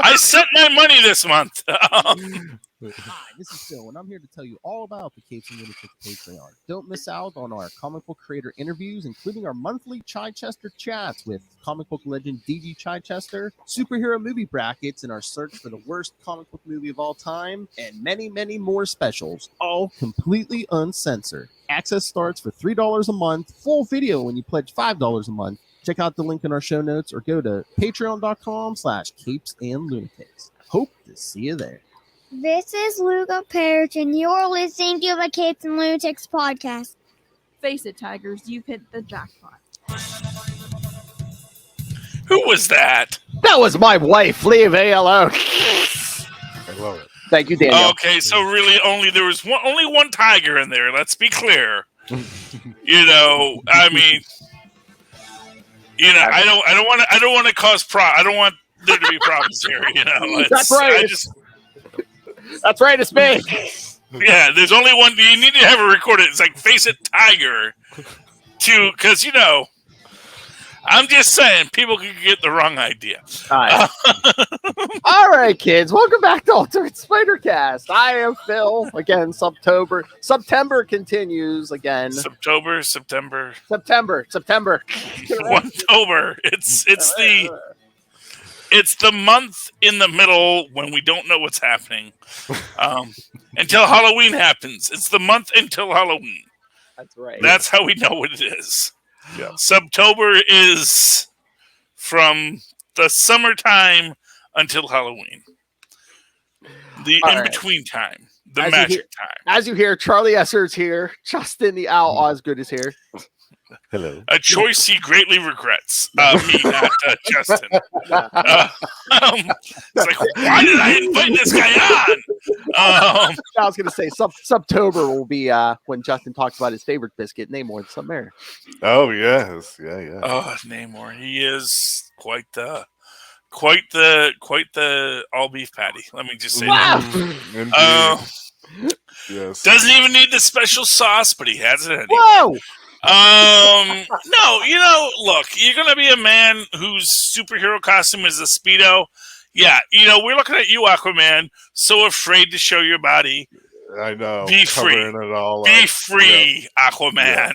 I set my money this month. Hi, this is Phil, and I'm here to tell you all about the Capes and Lunatics Patreon. Don't miss out on our comic book creator interviews, including our monthly Chichester chats with comic book legend D.G. Chichester, superhero movie brackets in our search for the worst comic book movie of all time, and many, many more specials, all completely uncensored. Access starts for $3 a month, full video when you pledge $5 a month. Check out the link in our show notes or go to patreon.com/CapesandLunatics. Hope to see you there. This is Luca Perich, and you're listening to the Capes and Lunatics podcast. Face it, Tigers, you've hit the jackpot. Who was that? That was my wife. Leave me alone. I love it. Thank you, Daniel. Okay, so really, there was only one tiger in there. Let's be clear. I mean, I don't want to cause I don't want there to be problems here. That's right. That's right. It's me. Yeah, there's only one. You need to have it recorded. It's like Face It Tiger, because I'm just saying people could get the wrong idea. All right, kids. Welcome back to Ultimate Spider-Cast. I am Phil. Again, Sub-tember continues again. September. September. October. It's the month in the middle when we don't know what's happening until Halloween happens. It's the month until Halloween. That's right. That's how we know what it is. Yeah. Subtober is from the summertime until Halloween. The in-between time. The magic time. As you hear, Charlie Esser's here. Justin the Owl Osgood is here. Hello. A choice he greatly regrets. Me, not Justin. It's like, why did I invite this guy on? I was going to say, Subtober will be when Justin talks about his favorite biscuit, Namor and Submariner. Oh, yes. Yeah. Oh, Namor. He is quite the all beef patty. Let me just say that. Yes. Doesn't even need the special sauce, but he has it anyway. Whoa! No, look, you're gonna be a man whose superhero costume is a Speedo. Yeah, we're looking at you, Aquaman, so afraid to show your body. I know. Be free. It all be up. free, yeah. Aquaman.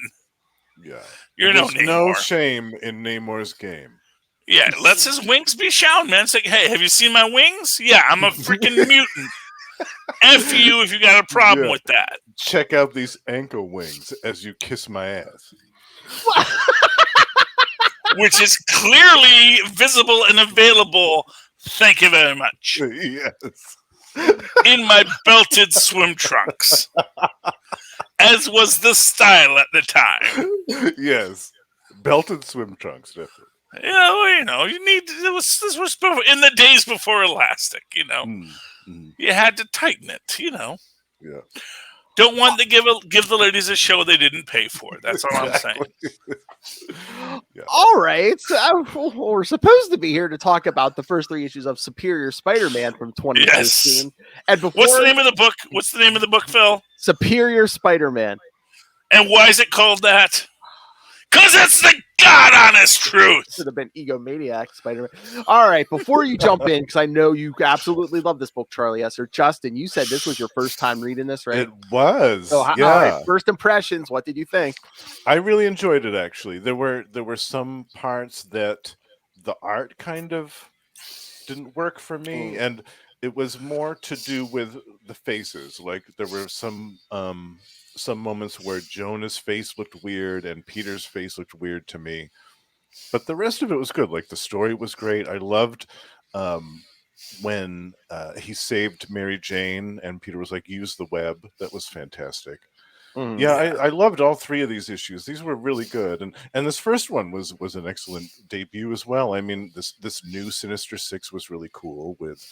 Yeah. You're There's no Namor. No shame in Namor's game. Yeah, lets his wings be shown, man. It's like, hey, have you seen my wings? Yeah, I'm a freaking mutant. F you if you got a problem with that. Check out these ankle wings as you kiss my ass. Which is clearly visible and available. Thank you very much. Yes. In my belted swim trunks. As was the style at the time. Yes. Belted swim trunks, definitely. You need this was in the days before elastic, You had to tighten it, Yeah. Don't want to give the ladies a show they didn't pay for. That's all I'm saying. Yeah. All right. We're supposed to be here to talk about the first 3 issues of Superior Spider-Man from 2015. Yes. And what's the name of the book? What's the name of the book, Phil? Superior Spider-Man. And why is it called that? Because it's the God-honest truth. Should have been Egomaniac Spider-Man. All right, before you jump in, because I know you absolutely love this book, Charlie Esser. Justin, you said this was your first time reading this, right? It was. So, yeah. All right, first impressions. What did you think? I really enjoyed it, actually. There were some parts that the art kind of didn't work for me, and it was more to do with the faces. Like there were some moments where Jonah's face looked weird and Peter's face looked weird to me, but the rest of it was good. Like the story was great. I loved when he saved Mary Jane and Peter was like, use the web. That was fantastic. I loved all 3 of these issues. These were really good, and this first one was an excellent debut as well. I mean, this new Sinister Six was really cool with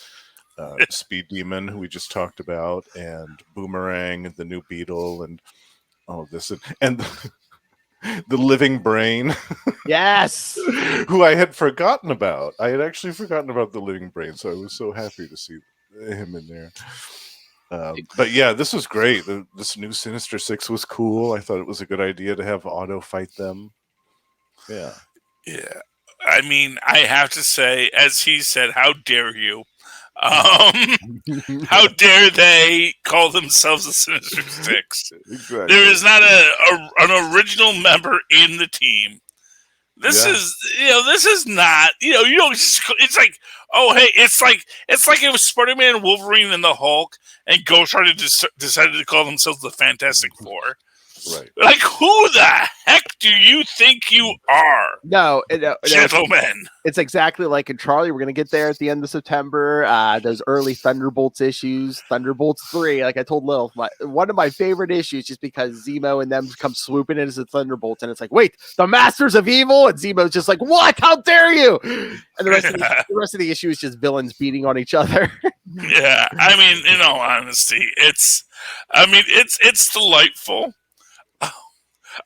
Speed Demon, who we just talked about, and Boomerang, the new Beetle, and all of this, and the Living Brain. Yes, who I had forgotten about. I had actually forgotten about the Living Brain, so I was so happy to see him in there. But yeah, this was great. This new Sinister Six was cool. I thought it was a good idea to have Otto fight them. Yeah. I mean, I have to say, as he said, how dare you? How dare they call themselves the Sinister Six? Exactly. There is not an original member in the team. This is not, you don't just, it's like, oh, hey, it's like if Spider-Man, Wolverine, and the Hulk and Ghost Rider decided to call themselves the Fantastic Four. Right. Like, who the heck do you think you are? No, gentlemen. It's exactly like in Charlie. We're going to get there at the end of September. Those early Thunderbolts issues, Thunderbolts 3. Like I told Lil, one of my favorite issues, just because Zemo and them come swooping in as the Thunderbolts, and it's like, wait, the Masters of Evil, and Zemo's just like, what? How dare you? And the rest of the issue is just villains beating on each other. Yeah, I mean, in all honesty, it's delightful.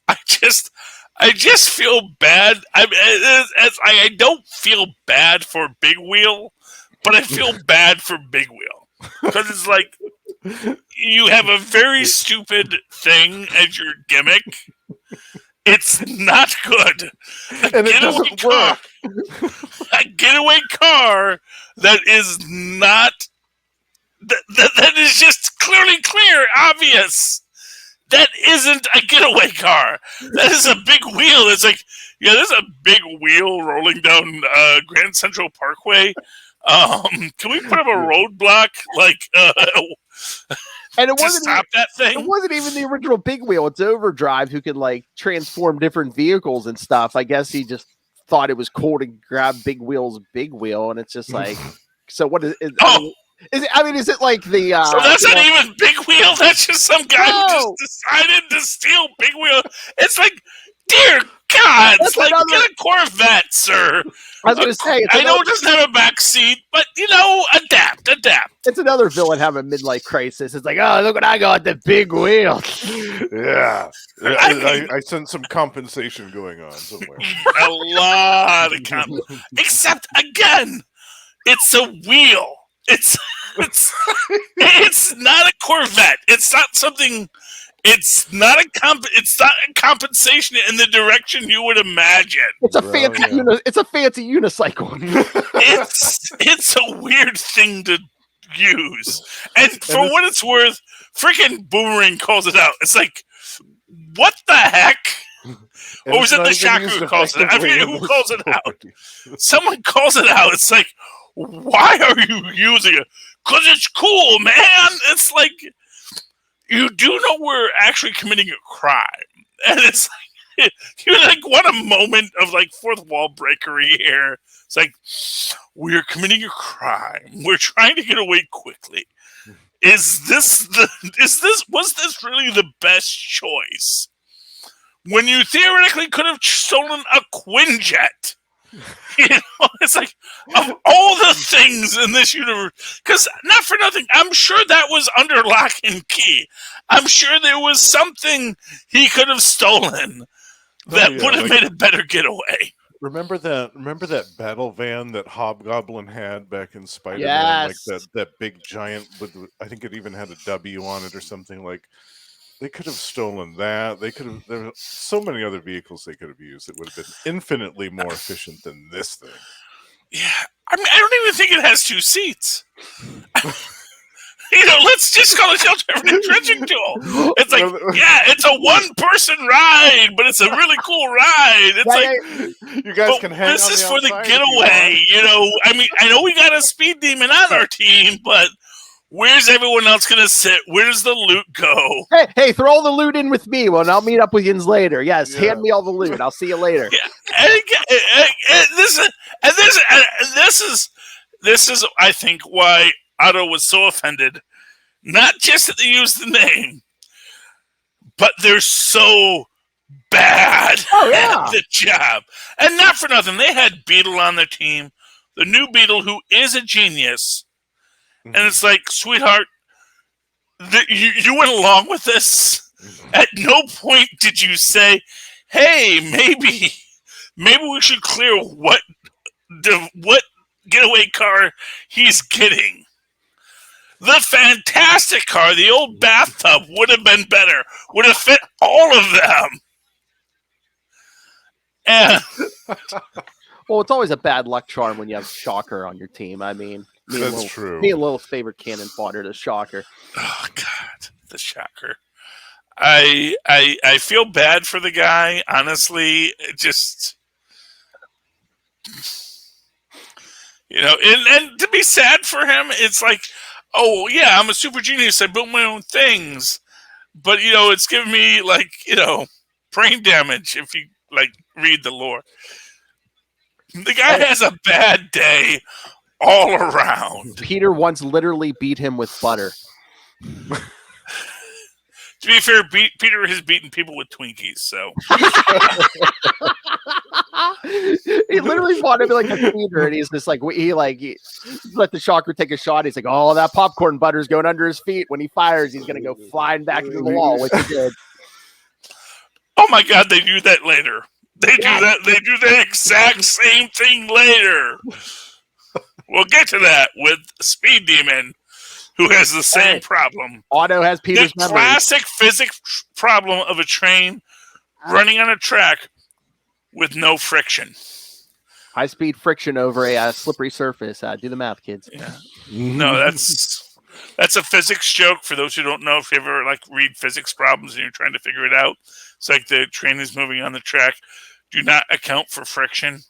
I just feel bad. I don't feel bad for Big Wheel, but I feel bad for Big Wheel because it's like you have a very stupid thing as your gimmick. It's not good. And it doesn't work. A getaway car that is not that is just clearly obvious. That isn't a getaway car. That is a big wheel. It's like, yeah, there's a big wheel rolling down Grand Central Parkway. Can we put up a roadblock, and it to wasn't stop that thing? It wasn't even the original Big Wheel. It's Overdrive who could transform different vehicles and stuff. I guess he just thought it was cool to grab Big Wheel's Big Wheel, and it's just like, so what is? Is it like the? So that's not even Big Wheel. That's just some guy who just decided to steal Big Wheel. It's like, dear God, it's like get a Corvette, sir. I was going to say, I know it doesn't have a back seat, but adapt. It's another villain having a midlife crisis. It's like, oh, look what I got, the big wheel. Yeah, I sense some compensation going on somewhere. A lot of except again, it's a wheel. It's not a Corvette. It's not something. It's not a compensation in the direction you would imagine. It's a fancy. It's a fancy unicycle. it's a weird thing to use, and for what it's worth, freaking Boomerang calls it out. It's like, what the heck? Or was it the Shocker who calls it out? I mean, who calls it out? Someone calls it out. It's like, why are you using it? Because it's cool, man. It's like, you do know we're actually committing a crime. And it's like, you want a moment of fourth wall breakery here. It's like, we're committing a crime. We're trying to get away quickly. Was this really the best choice? When you theoretically could have stolen a Quinjet. It's like, of all the things in this universe, because not for nothing, I'm sure that was under lock and key. I'm sure there was something he could have stolen that would have made a better getaway. Remember that battle van that Hobgoblin had back in Spider-Man? Yes. That big giant I think it even had a W on it or something. They could have stolen that. There are so many other vehicles they could have used that would have been infinitely more efficient than this thing. Yeah. I mean, I don't even think it has 2 seats. Let's just call it shelter for the dredging tool. It's like, it's a 1-person ride, but it's a really cool ride. It's you guys can hang this on is the for the outside getaway. I mean, I know we got a speed demon on our team, but where's everyone else going to sit? Where does the loot go? Hey, throw all the loot in with me. Well, and I'll meet up with yins later. Yes, hand me all the loot. I'll see you later. Yeah. This is, I think, why Otto was so offended. Not just that they used the name, but they're so bad at the job. And not for nothing, they had Beetle on their team, the new Beetle, who is a genius. And it's like, sweetheart, you went along with this. At no point did you say, hey, maybe we should clear what getaway car he's getting. The fantastic car, the old bathtub, would have been better. Would have fit all of them. And Well, it's always a bad luck charm when you have Shocker on your team. I mean, That's true. Me and Lil's favorite cannon fodder, the Shocker. Oh God, the Shocker. I feel bad for the guy. Honestly, it just and to be sad for him, it's like, oh yeah, I'm a super genius. I built my own things, but it's giving me like brain damage if you like read the lore. The guy has a bad day all around. Peter once literally beat him with butter. To be fair, Peter has beaten people with Twinkies, so. He literally fought him like a Peter, and he's just like, he let the Shocker take a shot. He's like, oh, that popcorn butter's going under his feet. When he fires, he's going to go flying back into the wall, which he did. Oh my God, they do that later. They do that. They do the exact same thing later. We'll get to that with Speed Demon, who has the same problem. Otto has Peter's memory. Classic physics problem of a train running on a track with no friction. High-speed friction over a slippery surface. Do the math, kids. Yeah. No, that's a physics joke. For those who don't know, if you ever read physics problems and you're trying to figure it out, it's like the train is moving on the track. Do not account for friction.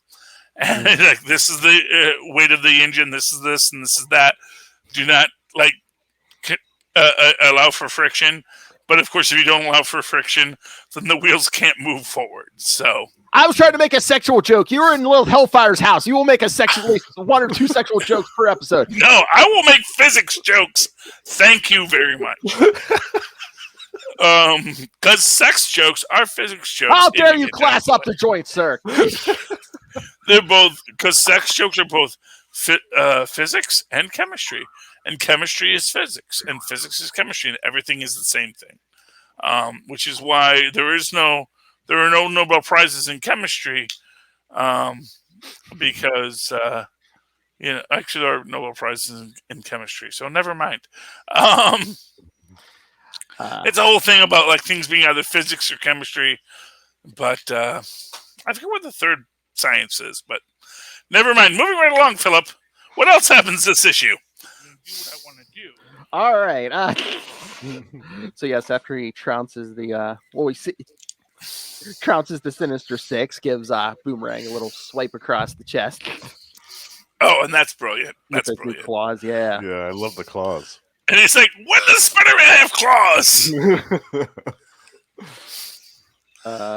And this is the weight of the engine. This is this, and this is that. Do not allow for friction. But of course, if you don't allow for friction, then the wheels can't move forward. So I was trying to make a sexual joke. You were in Lil Hellfire's house. You will make at least 1 or 2 sexual jokes per episode. No, I will make physics jokes. Thank you very much. Because sex jokes are physics jokes. How dare you class up the joint, sir? They're both, because sex jokes are both physics and chemistry. And chemistry is physics, and physics is chemistry, and everything is the same thing. Which is why there are no Nobel Prizes in chemistry, because actually there are Nobel Prizes in chemistry. So never mind. It's a whole thing about things being either physics or chemistry, but I forget what the third science is. But never mind. Moving right along, Philip. What else happens this issue? Do what I want to do. All right. So yes, after he trounces trounces the Sinister Six, gives Boomerang a little swipe across the chest. Oh, and that's brilliant. That's with brilliant. Claws, yeah. Yeah, I love the claws. And he's like, when does Spider-Man have claws?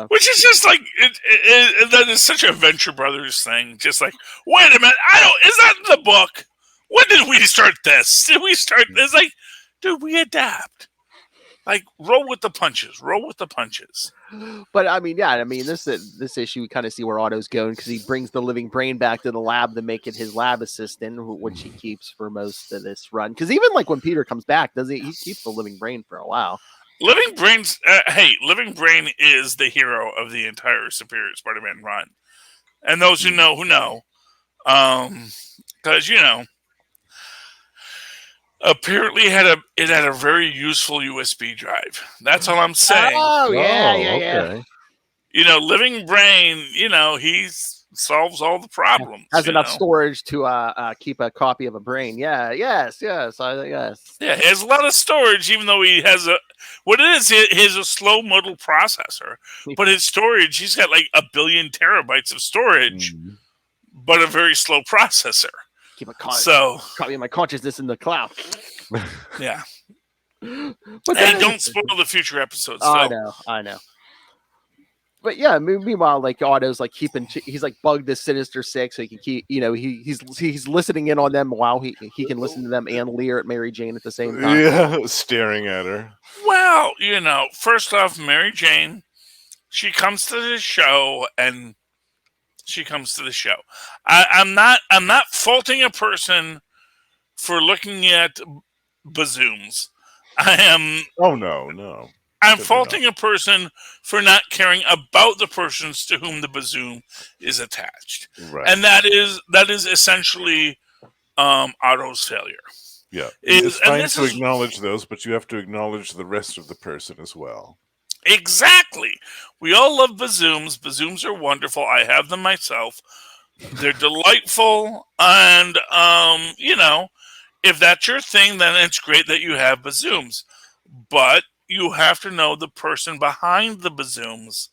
Which is just that is such a Venture Brothers thing. Just like, wait a minute, is that in the book? When did we start this? Did we start this? Dude, we adapt. Roll with the punches. Roll with the punches. But this issue we kind of see where Otto's going, because he brings the living brain back to the lab to make it his lab assistant, which he keeps for most of this run. Because even when Peter comes back, he keeps the living brain for a while. Living Brain's Living Brain is the hero of the entire Superior Spider-Man run, and those who know, because apparently it had a very useful USB drive. That's all I'm saying. Oh yeah. Living Brain, he solves all the problems. Has enough storage to keep a copy of a brain. Yeah, yes. Yeah, he has a lot of storage, even though he has he has a slow modal processor. But his storage, he's got 1 billion terabytes of storage, but a very slow processor. Keep a copy of my consciousness in the cloud. Yeah. But hey, don't spoil the future episodes. I know. But yeah, meanwhile, Otto's he's bugged this Sinister Six so he can keep, he's listening in on them while he can listen to them and leer at Mary Jane at the same time. Yeah, staring at her. Well, first off, Mary Jane, she comes to the show and I'm not faulting a person for looking at bazooms. I am. Oh no. I'm faulting a person for not caring about the persons to whom the bazoom is attached, right. And that is essentially Otto's failure. Yeah, it's fine to acknowledge those, but you have to acknowledge the rest of the person as well. Exactly. We all love bazooms. Bazooms are wonderful. I have them myself. They're delightful, and if that's your thing, then it's great that you have bazooms. But you have to know the person behind the bazooms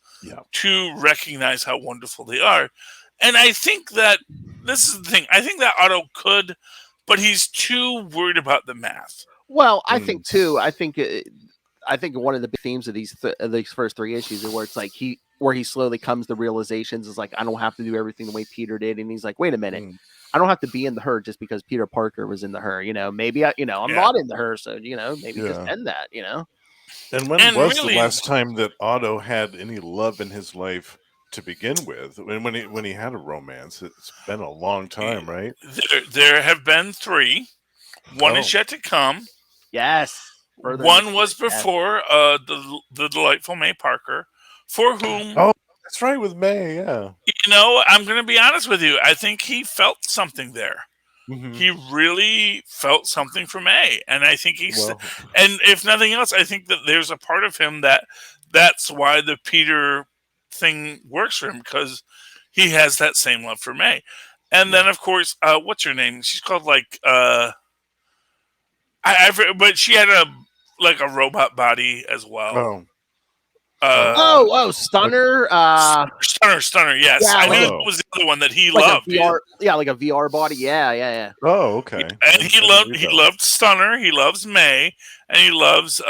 to recognize how wonderful they are. And I think that this is the thing. I think that Otto could, but he's too worried about the math. Well, I think too. I think one of the big themes of these first three issues are where it's like where he slowly comes to realizations is like, I don't have to do everything the way Peter did, and he's like, wait a minute, I don't have to be in the Her just because Peter Parker was in the Her. Maybe I'm not in the Her, so maybe just end that. And when was the last time that Otto had any love in his life to begin with? When he had a romance, it's been a long time, right? There have been 3. One is yet to come. Yes. One was before the delightful May Parker, for whom. Oh, that's right, with May. Yeah. I'm going to be honest with you. I think he felt something there. Mm-hmm. He really felt something for May, and I think and if nothing else, I think that there's a part of him that's why the Peter thing works for him, because he has that same love for May. And then, of course, what's her name? She's called but she had a robot body as well. Stunner. Stunner. Yes, yeah, I knew it was the other one that he loved. Like a VR body. Yeah. Oh, okay. And he loved Stunner. He loves May, and he loves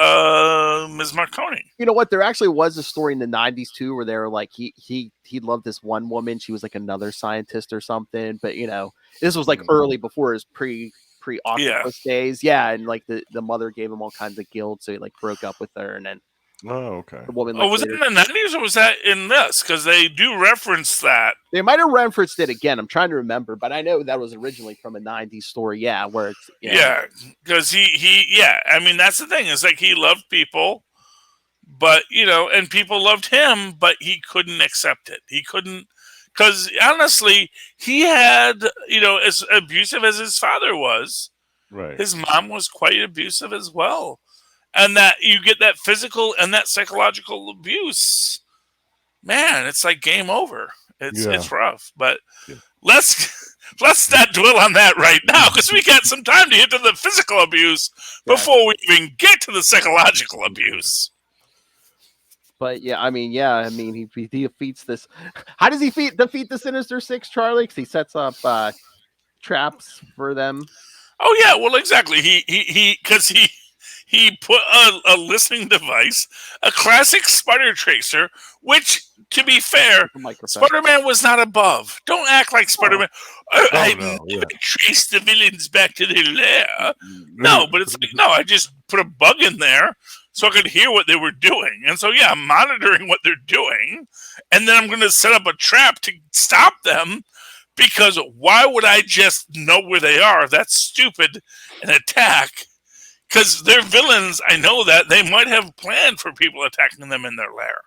Ms. Marconi. You know what? There actually was a story in the '90s too, where they were like he loved this one woman. She was like another scientist or something. But this was like early before his pre-Octopus days. Yeah, and like the mother gave him all kinds of guilt, so he like broke up with her, and then. Oh, okay. The woman, was it in the '90s or was that in this? Because they do reference that. They might have referenced it again. I'm trying to remember, but I know that was originally from a '90s story. Yeah, where it's because he I mean, that's the thing. It's like he loved people, but and people loved him, but he couldn't accept it. He couldn't, because honestly, he had as abusive as his father was. Right. His mom was quite abusive as well. And that you get that physical and that psychological abuse, man, it's like game over. It's rough, but let's not dwell on that right now, because we got some time to get to the physical abuse before we even get to the psychological abuse. But he defeats this. How does he defeat the Sinister Six, Charlie? Because he sets up traps for them. Oh yeah, well exactly. He put a listening device, a classic spider tracer, which, to be fair, Spider-Man was not above. Don't act like Spider-Man. I never traced the villains back to their lair. No, but it's like, no, I just put a bug in there so I could hear what they were doing. And so, I'm monitoring what they're doing. And then I'm going to set up a trap to stop them, because why would I just know where they are? That's stupid, and attack. Because they're villains, I know that. They might have planned for people attacking them in their lair.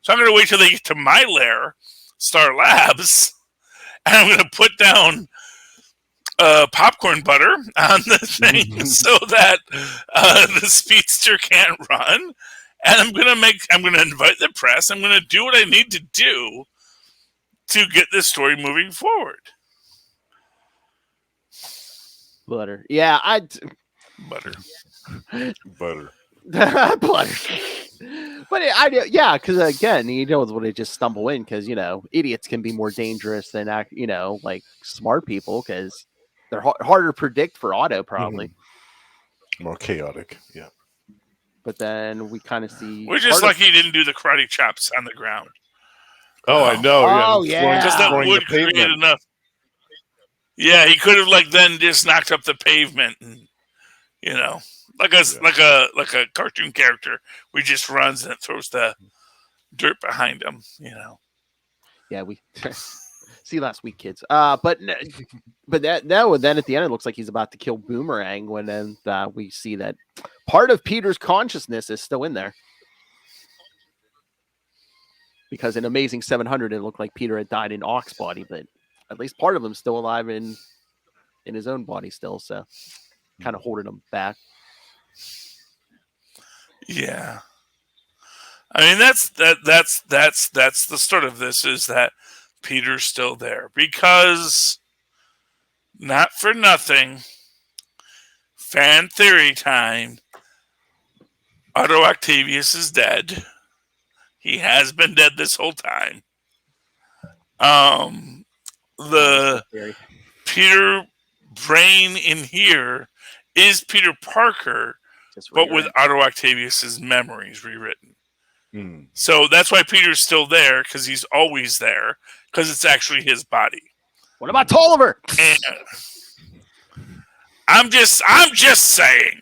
So I'm going to wait till they get to my lair, Star Labs, and I'm going to put down popcorn butter on the thing so that the speedster can't run. And I'm going to invite the press. I'm going to do what I need to do to get this story moving forward. Butter. Yeah, Butter. Butter. But because again, he knows when they just stumble in, because idiots can be more dangerous than like smart people, because they're harder to predict for Otto, probably more chaotic. Yeah. But then we kind of see we're just lucky he didn't do the karate chops on the ground. Oh, I know. Oh yeah, because that would create enough. Yeah, he could have then just knocked up the pavement, and like a cartoon character, we just runs and it throws the dirt behind him. Yeah, we see last week, kids. But then at the end, it looks like he's about to kill Boomerang. When then we see that part of Peter's consciousness is still in there. Because in Amazing 700, it looked like Peter had died in Ock's body, but at least part of him's still alive in his own body still, so kind of holding him back. Yeah, I mean that's the start of this, is that Peter's still there. Because, not for nothing, fan theory time, Otto Octavius is dead. He has been dead this whole time. The Peter brain in here is Peter Parker, but with Otto Octavius's memories rewritten. So that's why Peter's still there, because he's always there, because it's actually his body. What about Tolliver? And I'm just saying,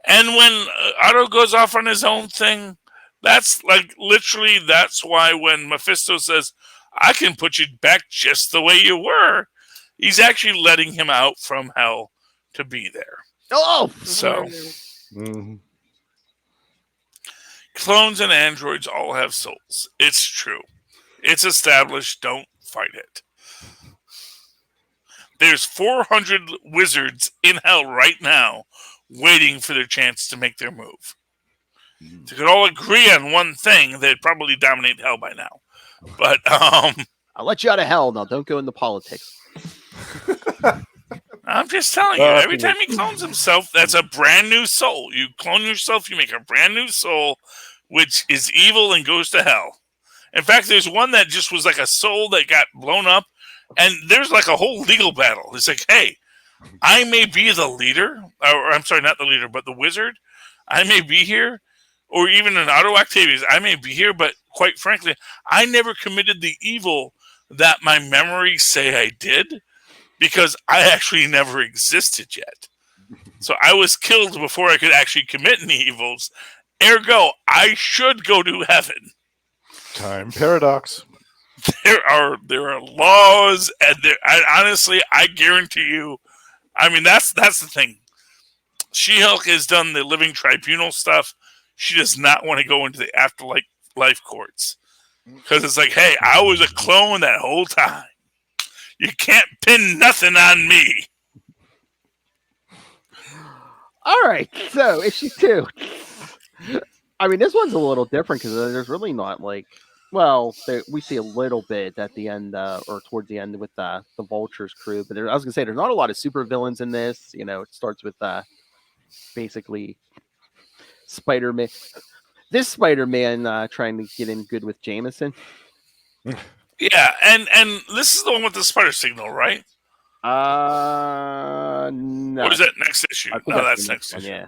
And when Otto goes off on his own thing, that's like literally that's why when Mephisto says, "I can put you back just the way you were," he's actually letting him out from hell to be there. Oh, so clones and androids all have souls. It's true. It's established. Don't fight it. There's 400 wizards in hell right now waiting for their chance to make their move. If they could all agree on one thing, they'd probably dominate hell by now. But I'll let you out of hell now. Don't go into politics. I'm just telling you, every time he clones himself, that's a brand new soul. You clone yourself, you make a brand new soul, which is evil and goes to hell. In fact, there's one that just was like a soul that got blown up, and there's like a whole legal battle. It's like, hey, I may be the leader, or I'm sorry, not the leader, but the wizard. I may be here, or even an Otto Octavius, I may be here, but quite frankly, I never committed the evil that my memories say I did, because I actually never existed yet. So I was killed before I could actually commit any evils. Ergo, I should go to heaven. Time paradox. There are laws, and I guarantee you. I mean, that's the thing. She-Hulk has done the living tribunal stuff. She does not want to go into the afterlife courts, because it's like, hey, I was a clone that whole time. You can't pin nothing on me. All right, so issue 2. I mean, this one's a little different because there's really not like, well, we see a little bit at the end or towards the end with the Vulture's crew, but I was gonna say there's not a lot of supervillains in this. You know, it starts with basically Spider-Man. This Spider-Man trying to get in good with Jameson. Yeah, and this is the one with the spider signal, right? No. Or is that next issue? No, that's next issue. Yeah.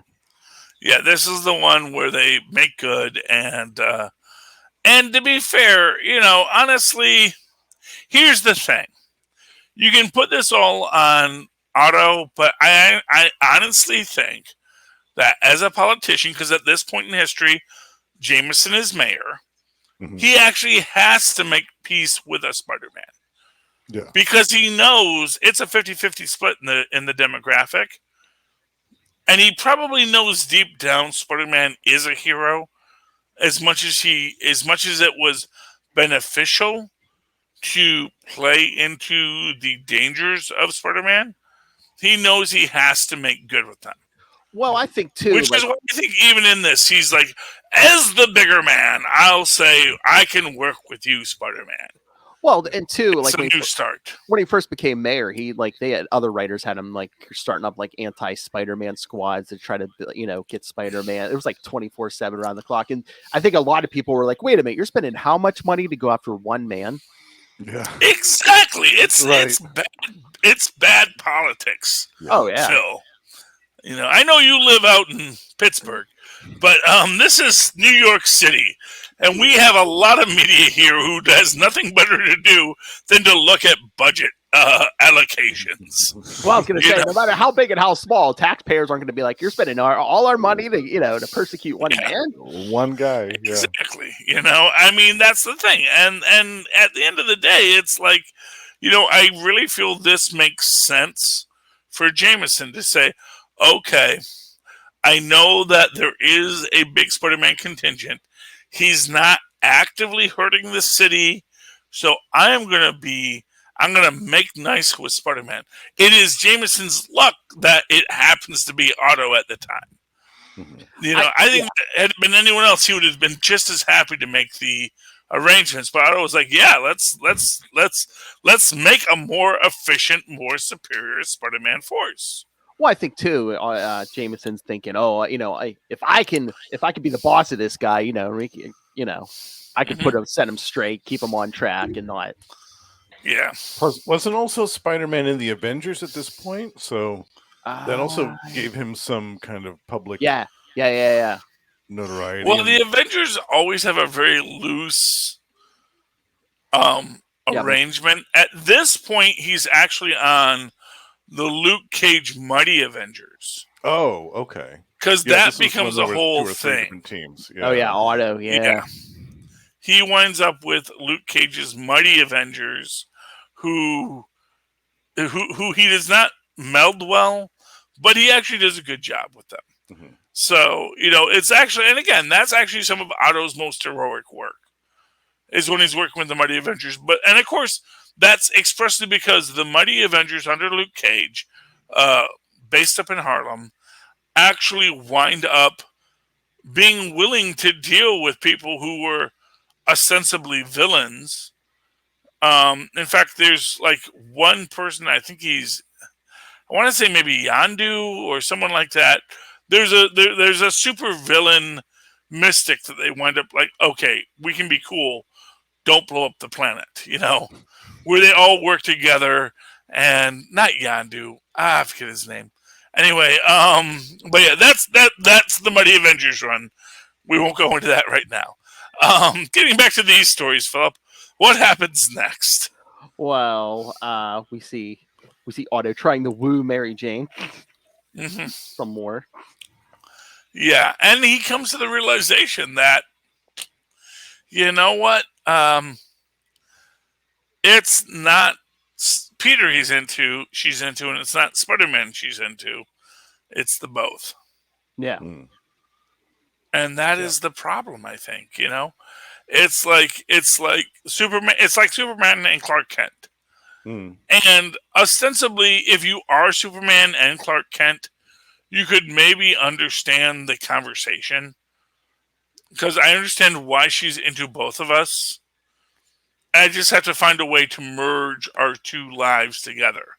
Yeah, this is the one where they make good, and to be fair, honestly, here's the thing. You can put this all on Otto, but I honestly think that as a politician, because at this point in history, Jameson is mayor, he actually has to make peace with a Spider-Man. Yeah. Because he knows it's a 50-50 split in the demographic. And he probably knows deep down Spider-Man is a hero as much as it was beneficial to play into the dangers of Spider-Man. He knows he has to make good with them. Well, I think too. Which is why I think even in this, he's like, as the bigger man, I'll say I can work with you, Spider-Man. Well, and two, it's a new start. When he first became mayor, they had other writers had him starting up anti-Spider-Man squads to try to get Spider-Man. It was 24/7 around the clock, and I think a lot of people were like, "Wait a minute, you're spending how much money to go after one man?" Yeah, exactly. It's bad. It's bad politics. Oh yeah, Phil. I know you live out in Pittsburgh, but this is New York City. And we have a lot of media here who has nothing better to do than to look at budget allocations. Well, I was going to say, no matter how big and how small, taxpayers aren't going to be like, you're spending all our money to persecute one man. One guy. Yeah. Exactly. I mean, that's the thing. And at the end of the day, it's like, I really feel this makes sense for Jameson to say, okay, I know that there is a big Spider-Man contingent. He's not actively hurting the city, so I'm gonna make nice with Spider-Man. It is Jameson's luck that it happens to be Otto at the time. I think had it been anyone else, he would have been just as happy to make the arrangements. But Otto was like, yeah, let's make a more efficient, more superior Spider-Man force. Well, I think too, Jameson's thinking, if I can be the boss of this guy, Ricky, I could set him straight, keep him on track, and not. Yeah. Plus, wasn't also Spider-Man in the Avengers at this point? So that also gave him some kind of public notoriety. Well, the Avengers always have a very loose arrangement. At this point, he's actually on the Luke Cage Mighty Avengers. Oh, okay. Because that becomes a whole thing. Teams. Yeah. Oh yeah, Otto. Yeah. He winds up with Luke Cage's Mighty Avengers, who he does not meld well, but he actually does a good job with them. Mm-hmm. So, it's actually, and again, that's actually some of Otto's most heroic work, is when he's working with the Mighty Avengers. And of course, that's expressly because the Mighty Avengers under Luke Cage, based up in Harlem, actually wind up being willing to deal with people who were ostensibly villains. In fact, there's like one person, I think I want to say maybe Yondu or someone like that. There's a super villain mystic that they wind up like, okay, we can be cool, don't blow up the planet, where they all work together. And not Yondu, I forget his name. Anyway, but yeah, that's the Mighty Avengers run. We won't go into that right now. Getting back to these stories, Philip, what happens next? Well, we see Otto trying to woo Mary Jane some more. Yeah, and he comes to the realization that, you know what? It's not Peter she's into, and it's not Spider-Man she's into. It's the both. Yeah. And that is the problem, I think, It's like Superman. It's like Superman and Clark Kent. And ostensibly, if you are Superman and Clark Kent, you could maybe understand the conversation, because I understand why she's into both of us. I just have to find a way to merge our two lives together.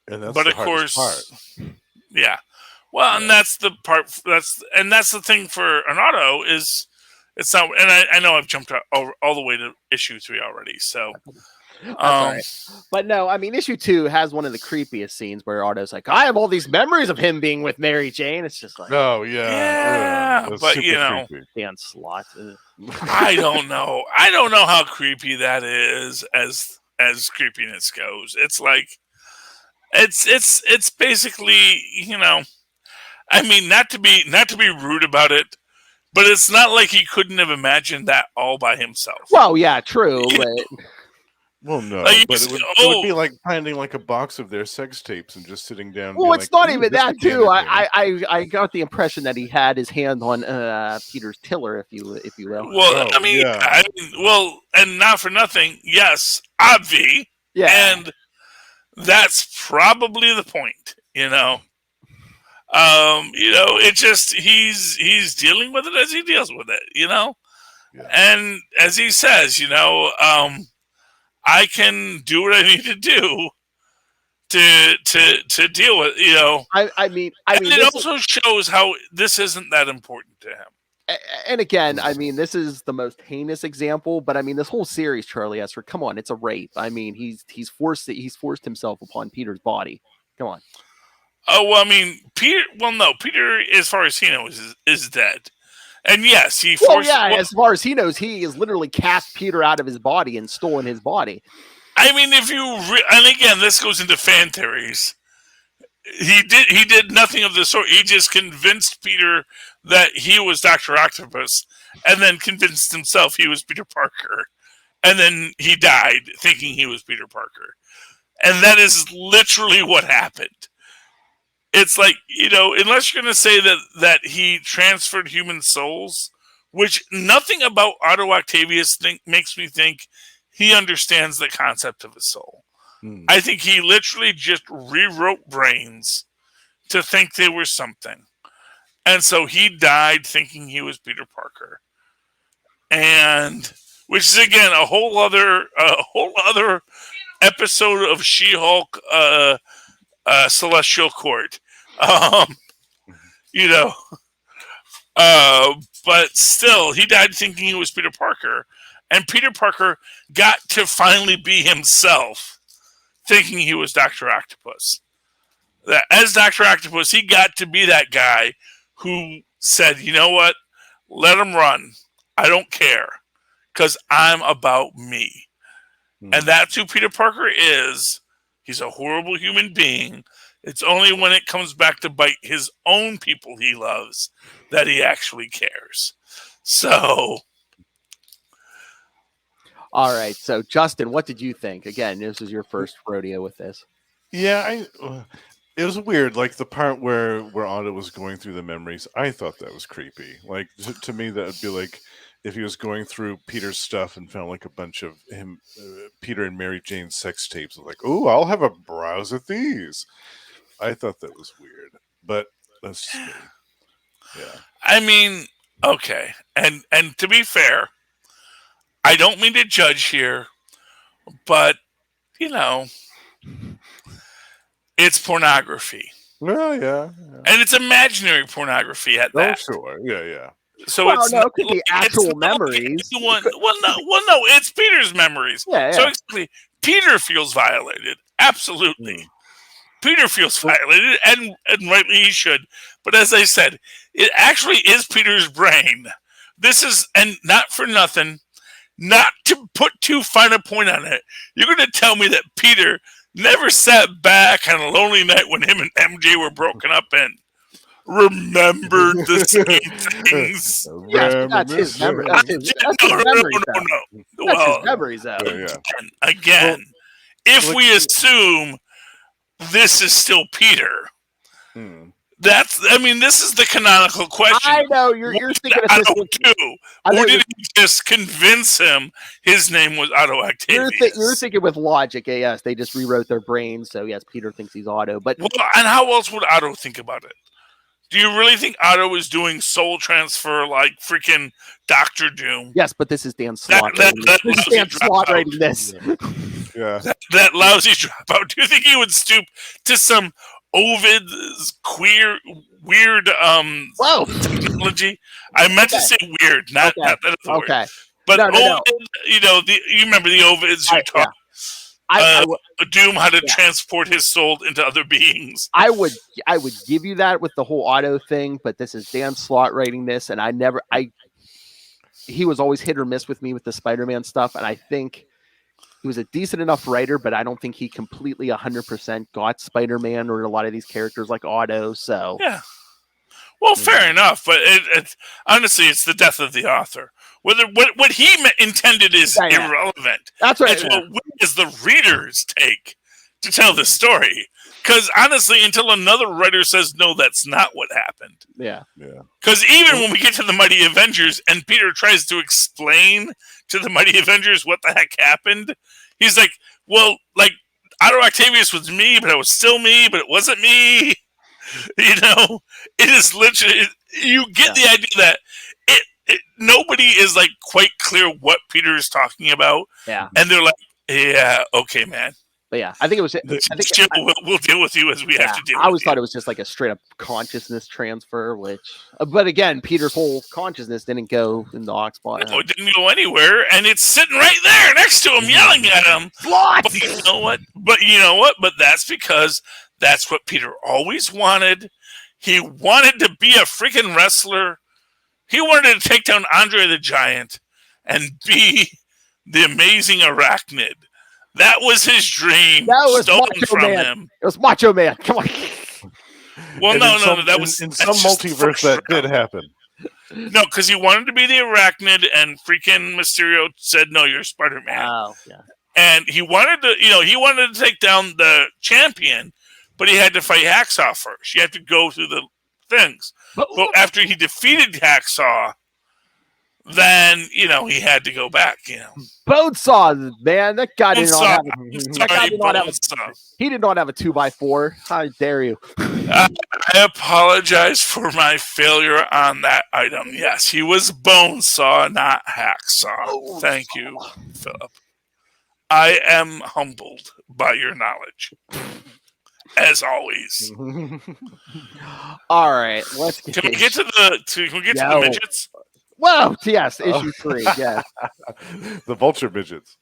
And that's but the of course, part. Yeah. Well, and that's the part. That's the thing for an Otto is. It's not, and I know I've jumped all the way to issue 3 already. So, right. But no, I mean, issue 2 has one of the creepiest scenes where Otto's like, "I have all these memories of him being with Mary Jane." It's just like, oh yeah, but creepy. The onslaught. I don't know. I don't know how creepy that is as creepiness goes. It's like, it's basically, I mean, not to be rude about it. But it's not like he couldn't have imagined that all by himself. Well, yeah, true. But... Well, no, but it would be like finding like a box of their sex tapes and just sitting down. Well, it's not even that, too. I got the impression that he had his hand on Peter's tiller, if you will. Well, well, and not for nothing. Yes, obvi. Yeah, and that's probably the point. It just he's dealing with it as he deals with it, Yeah. And as he says, I can do what I need to do to deal with, I mean, it also shows how this isn't that important to him. And again, I mean, this is the most heinous example, but I mean, this whole series, Charlie Esther, come on, it's a rape. I mean, he's forced himself upon Peter's body. Come on. Oh, well, I mean, Peter. Well, no, Peter, as far as he knows, is dead. And yes, he forced. Well, yeah, as far as he knows, he has literally cast Peter out of his body and stolen his body. I mean, and again, this goes into fan theories. He did nothing of the sort. He just convinced Peter that he was Dr. Octopus, and then convinced himself he was Peter Parker, and then he died thinking he was Peter Parker, and that is literally what happened. It's like, unless you're going to say that he transferred human souls, which nothing about Otto Octavius makes me think he understands the concept of a soul. I think he literally just rewrote brains to think they were something. And so he died thinking he was Peter Parker. and which is again a whole other episode of She-Hulk Celestial Court. You know, but still, he died thinking he was Peter Parker, and Peter Parker got to finally be himself, thinking he was Dr. Octopus. That as Dr. Octopus, he got to be that guy who said, "You know what? Let him run. I don't care, because I'm about me." And that's who Peter Parker is. He's a horrible human being. It's only when it comes back to bite his own people he loves that he actually cares. So, all right. So, Justin, what did you think? Again, this is your first rodeo with this. Yeah, it was weird. Like the part where Otto was going through the memories, I thought that was creepy. Like to me, that would be like if he was going through Peter's stuff and found like a bunch of him, Peter and Mary Jane sex tapes. Like, oh, I'll have a browse at these. I thought that was weird, but that's just me. Yeah. I mean, okay, and to be fair, I don't mean to judge here, but you know, it's pornography. Well, yeah. And it's imaginary pornography at that. Oh, sure. Yeah. So well, it's no, it could be actual memories. No, it's Peter's memories. Yeah. So exactly, Peter feels violated. Absolutely. Peter feels violated, and rightly he should. But as I said, it actually is Peter's brain. This is, and not for nothing, not to put too fine a point on it, you're going to tell me that Peter never sat back on a lonely night when him and MJ were broken up and remembered the same things. Yes, that's his memory. That's his memories. Well, his memories, though. Again, if we assume this is still Peter, this is the canonical question. I know you're thinking of this. Or did he just convince him his name was Otto Octavius? You're thinking with logic. Yes, they just rewrote their brains. So yes, Peter thinks he's Otto. But and how else would Otto think about it? Do you really think Otto is doing soul transfer like freaking Doctor Doom? Yes, but this is Dan Slott. This is Dan Slott writing this. Yeah. That lousy dropout. Do you think he would stoop to some Ovid's weird technology? I meant to say weird, not that other word. But Ovid, you remember the Ovids who taught Doom how to transport his soul into other beings. I would give you that with the whole Otto thing, but this is Dan Slott writing this, and he was always hit or miss with me with the Spider-Man stuff, and I think he was a decent enough writer, but I don't think he completely 100% got Spider-Man or a lot of these characters like Otto. So yeah, well, fair enough, but it's honestly, it's the death of the author. Whether what he intended is irrelevant. That's right. It's what we as the readers take to tell the story. Because honestly, until another writer says no, that's not what happened. Yeah. Because even when we get to the Mighty Avengers and Peter tries to explain to the Mighty Avengers what the heck happened, he's like, well, like Otto Octavius was me, but it was still me, but it wasn't me. It is literally, you get the idea that nobody is like quite clear what Peter is talking about. Yeah. And they're like, yeah, okay, man. But yeah, I think it was. We'll deal with you as we have to deal. I always thought it was just like a straight up consciousness transfer, but again, Peter's whole consciousness didn't go in the Oxbot. No, it didn't go anywhere, and it's sitting right there next to him, yelling at him. What? But you know what? But that's because that's what Peter always wanted. He wanted to be a freaking wrestler. He wanted to take down Andre the Giant and be the amazing arachnid. That was his dream. That was stolen Macho from Man. him. It was Macho Man. Come on. Well, no. That was in some multiverse that did happen. No, because he wanted to be the arachnid, and freaking Mysterio said, "No, you're Spider-Man." Oh, yeah. And he wanted to take down the champion, but he had to fight Hacksaw first. You had to go through the things. But after he defeated Hacksaw, then he had to go back. Bonesaw, man, that guy did not have. He did not have a 2x4. How dare you? I apologize for my failure on that item. Yes, he was Bonesaw, not Hacksaw. Thank you, Philip. I am humbled by your knowledge, as always. All right, let's get. Can we get to the midgets? Whoa! Yes, issue 3. Yes, the vulture midgets.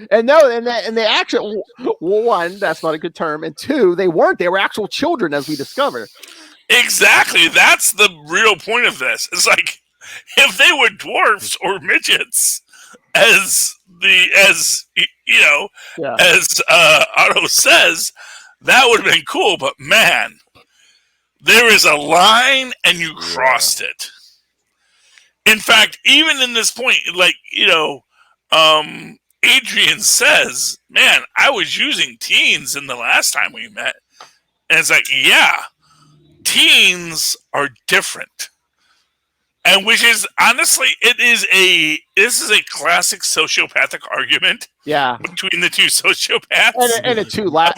And no, and they actually, one, that's not a good term, and two, they weren't. They were actual children, as we discovered. Exactly. That's the real point of this. It's like if they were dwarfs or midgets, as Otto says, that would have been cool. But man, there is a line, and you crossed it. In fact, even in this point, Adrian says, man, I was using teens in the last time we met. And it's like, yeah, teens are different. And which is, honestly, this is a classic sociopathic argument. Yeah. Between the two sociopaths. And the two line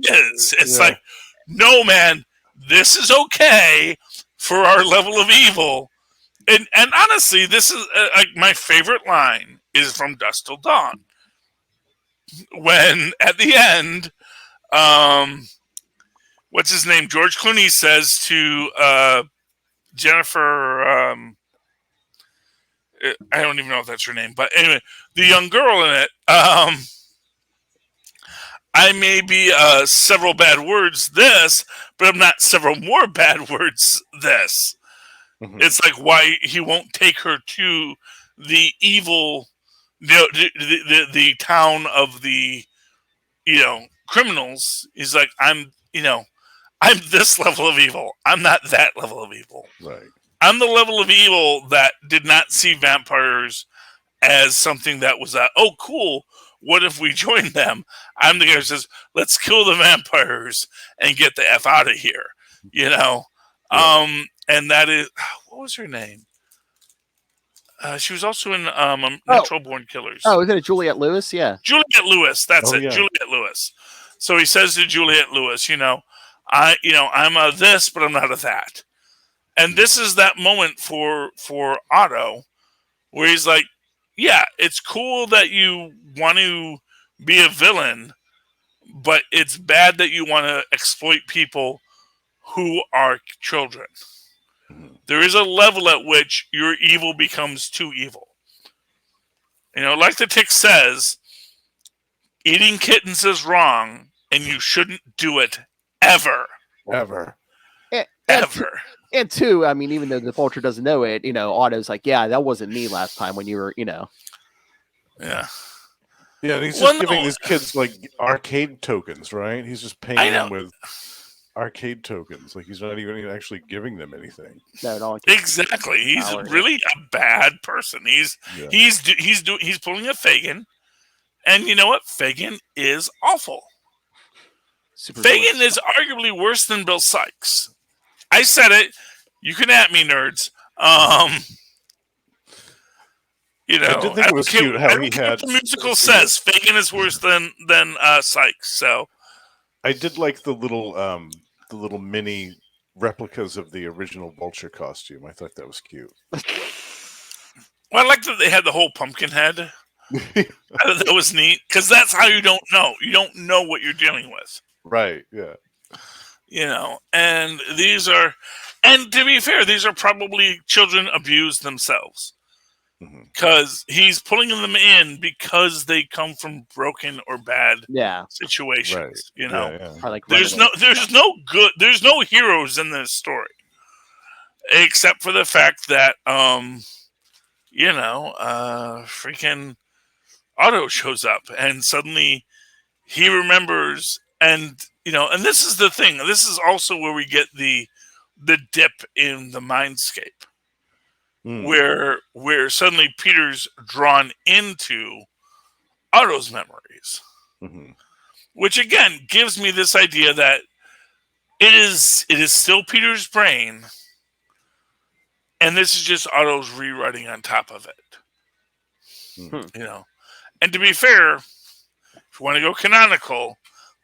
is. It's like, no, man, this is okay for our level of evil. And honestly, this is my favorite line is from Dusk Till Dawn. When at the end, what's his name? George Clooney says to Jennifer, I don't even know if that's her name, but anyway, the young girl in it, I may be several bad words this, but I'm not several more bad words this. Mm-hmm. It's like why he won't take her to the evil, the town of the, criminals. He's like, I'm this level of evil. I'm not that level of evil. Right. I'm the level of evil that did not see vampires as something that was oh, cool. What if we join them? I'm the guy who says, let's kill the vampires and get the F out of here. Yeah. And that is, what was her name? She was also in Natural Born Killers. Oh, isn't it Juliette Lewis? Yeah. Juliette Lewis. That's it. Yeah. Juliette Lewis. So he says to Juliette Lewis, I'm a this, but I'm not a that. And this is that moment for Otto where he's like, yeah, it's cool that you want to be a villain, but it's bad that you want to exploit people who are children. There is a level at which your evil becomes too evil. Like the tick says, eating kittens is wrong, and you shouldn't do it ever. Ever. Ever. And two, I mean, even though the vulture doesn't know it, Otto's like, yeah, that wasn't me last time when you were, Yeah. Yeah, and he's just giving these kids, arcade tokens, right? He's just paying them with arcade tokens. Like, he's not even actually giving them anything. No, exactly. He's really a bad person. He's pulling a Fagin, and you know what? Fagin is awful. Fagin is arguably worse than Bill Sykes. I said it. You can at me, nerds. I did think it was cute how he had. The musical says Fagin is worse than Sykes. So I did like the little mini replicas of the original vulture costume. I thought that was cute. Well, I like that they had the whole pumpkin head. That was neat because that's how you don't know. You don't know what you're dealing with. Right. Yeah. And these are, and to be fair, these are probably children abused themselves. Because he's pulling them in because they come from broken or bad situations. Right. There's no heroes in this story, except for the fact that freaking Otto shows up and suddenly he remembers, and this is the thing. This is also where we get the dip in the mindscape. Where suddenly Peter's drawn into Otto's memories, which again gives me this idea that it is still Peter's brain, and this is just Otto's rewriting on top of it. You know, and to be fair, if you want to go canonical,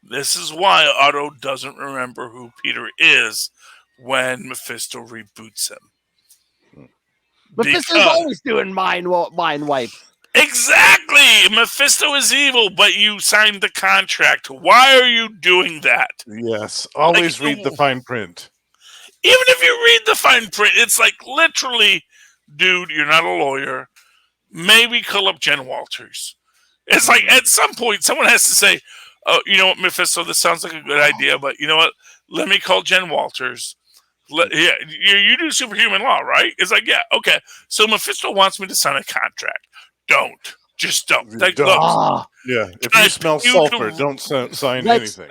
this is why Otto doesn't remember who Peter is when Mephisto reboots him. Mephisto's always doing mind wipe. Exactly! Mephisto is evil, but you signed the contract. Why are you doing that? Yes, always read the fine print. Even if you read the fine print, it's like literally, dude, you're not a lawyer. Maybe call up Jen Walters. It's like at some point someone has to say, oh, you know what, Mephisto, this sounds like a good idea, but you know what? Let me call Jen Walters. Yeah, you do superhuman law, right? It's like, yeah, okay. So Mephisto wants me to sign a contract. Don't. Just don't. Like, don't. Yeah, if you smell sulfur, don't sign anything.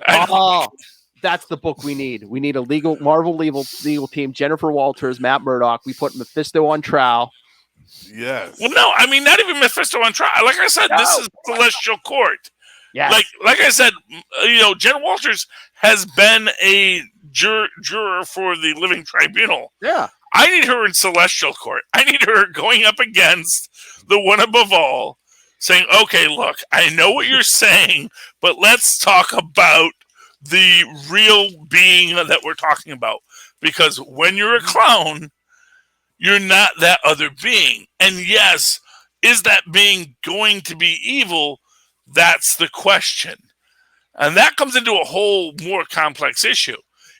That's the book we need. We need a Marvel legal team. Jennifer Walters, Matt Murdock. We put Mephisto on trial. Yes. Well, no, I mean, not even Mephisto on trial. Like I said, this is Celestial Court. Yeah. Like I said, you know, Jen Walters has been a juror for the Living Tribunal. Yeah. I need her in Celestial Court. I need her going up against the one above all, saying, okay, look, I know what you're saying, but let's talk about the real being that we're talking about. Because when you're a clown, you're not that other being. And yes, is that being going to be evil? That's the question. And that comes into a whole more complex issue.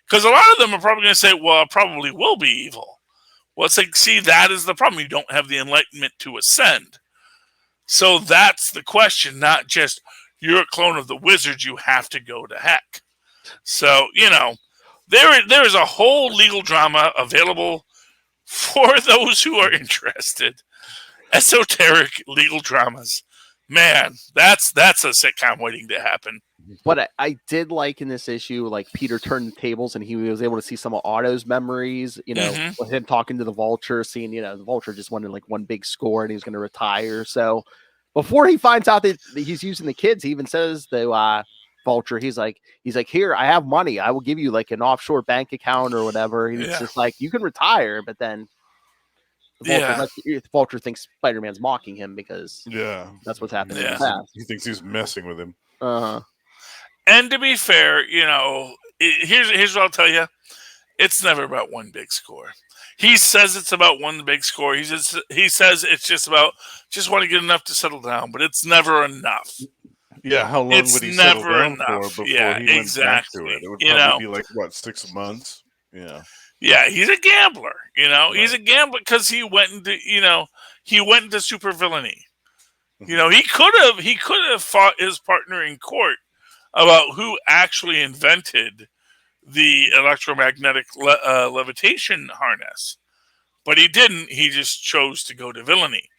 Because a lot of them are probably going to say, well, it probably will be evil. Well, it's like, see, that is the problem. You don't have the enlightenment to ascend. So that's the question, not just you're a clone of the wizard, you have to go to heck. So, you know, there is a whole legal drama available for those who are interested. Esoteric legal dramas. Man, that's a sitcom waiting to happen. What I did like in this issue, like Peter turned the tables and he was able to see some of Otto's memories, you know, with him talking to the Vulture, seeing, you know, the Vulture just wanted like one big score and he's going to retire. So before he finds out that he's using the kids, he even says to Vulture, he's like, here, I have money. I will give you like an offshore bank account or whatever. He's just like, you can retire, but then the Vulture thinks Spider-Man's mocking him because that's what's happening in the past. He thinks he's messing with him. And to be fair, you know, here's what I'll tell you. It's never about one big score. He says it's about one big score. He says it's just about want to get enough to settle down, but it's never enough. Yeah, how long would he settle down for before he went back to it? It would probably be like, what, 6 months? Yeah. Yeah, he's a gambler, you know. Right. He's a gambler because he went into supervillainy. You know, he could have fought his partner in court about who actually invented the electromagnetic levitation harness, but he didn't. He just chose to go to villainy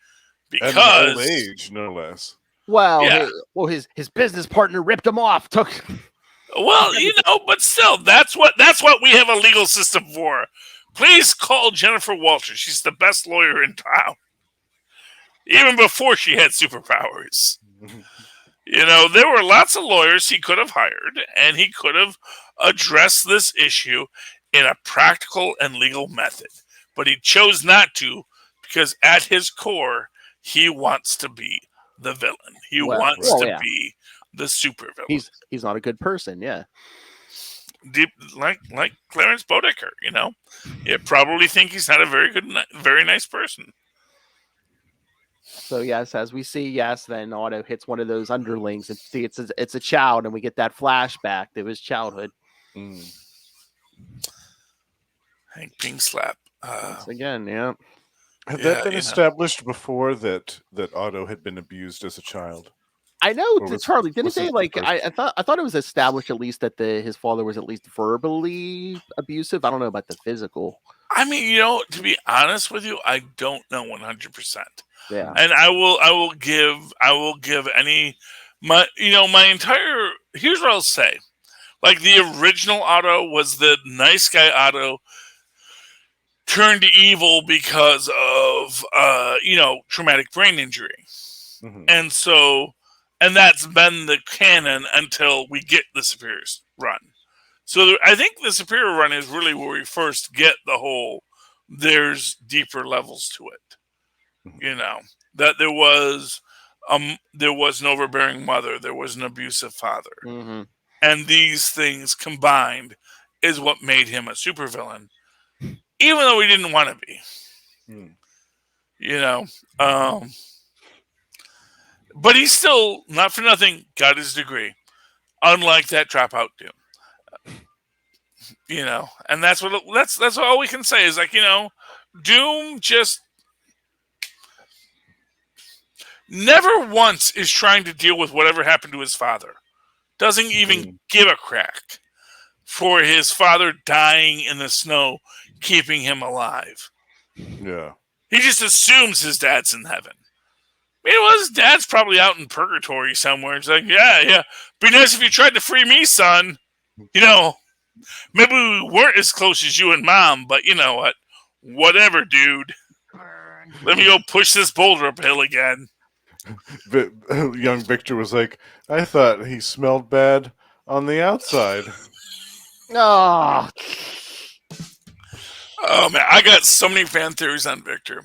because at old age, no less. Well, his business partner ripped him off. Well, you know, but still, that's what we have a legal system for. Please call Jennifer Walters. She's the best lawyer in town. Even before she had superpowers. You know, there were lots of lawyers he could have hired, and he could have addressed this issue in a practical and legal method. But he chose not to because at his core, he wants to be the villain. He wants to be the supervillain. He's not a good person, Deep, like Clarence Bodecker, you know. You probably think he's not a very nice person. So yes, as we see, then Otto hits one of those underlings and see it's a child, and we get that flashback to his childhood. Hank Ping slap. Again, yeah. Had that been established before that Otto had been abused as a child? I know, Charlie didn't say like I thought it was established at least that his father was at least verbally abusive. I don't know about the physical. I mean, you know, to be honest with you, I don't know 100%. Yeah, and I will give my entire. Here's what I'll say: like the original Otto was the nice guy Otto turned evil because of traumatic brain injury, and that's been the canon until we get the Superior's run. So I think the Superior run is really where we first get the whole there's deeper levels to it. You know, that there was an overbearing mother, there was an abusive father, Mm-hmm. and these things combined is what made him a supervillain, even though he didn't want to be. You know, but he's still, not for nothing, got his degree. Unlike that dropout Doom. You know, and that's all we can say is, like, you know, Doom just never once is trying to deal with whatever happened to his father. Doesn't even give a crack for his father dying in the snow, keeping him alive. Yeah. He just assumes his dad's in heaven. Meanwhile, his dad's probably out in purgatory somewhere. It's like, yeah. Be nice if you tried to free me, son. You know, maybe we weren't as close as you and Mom, but you know what? Whatever, dude. Let me go push this boulder uphill again. But young Victor was like, I thought he smelled bad on the outside. Oh. Oh, man. I got so many fan theories on Victor.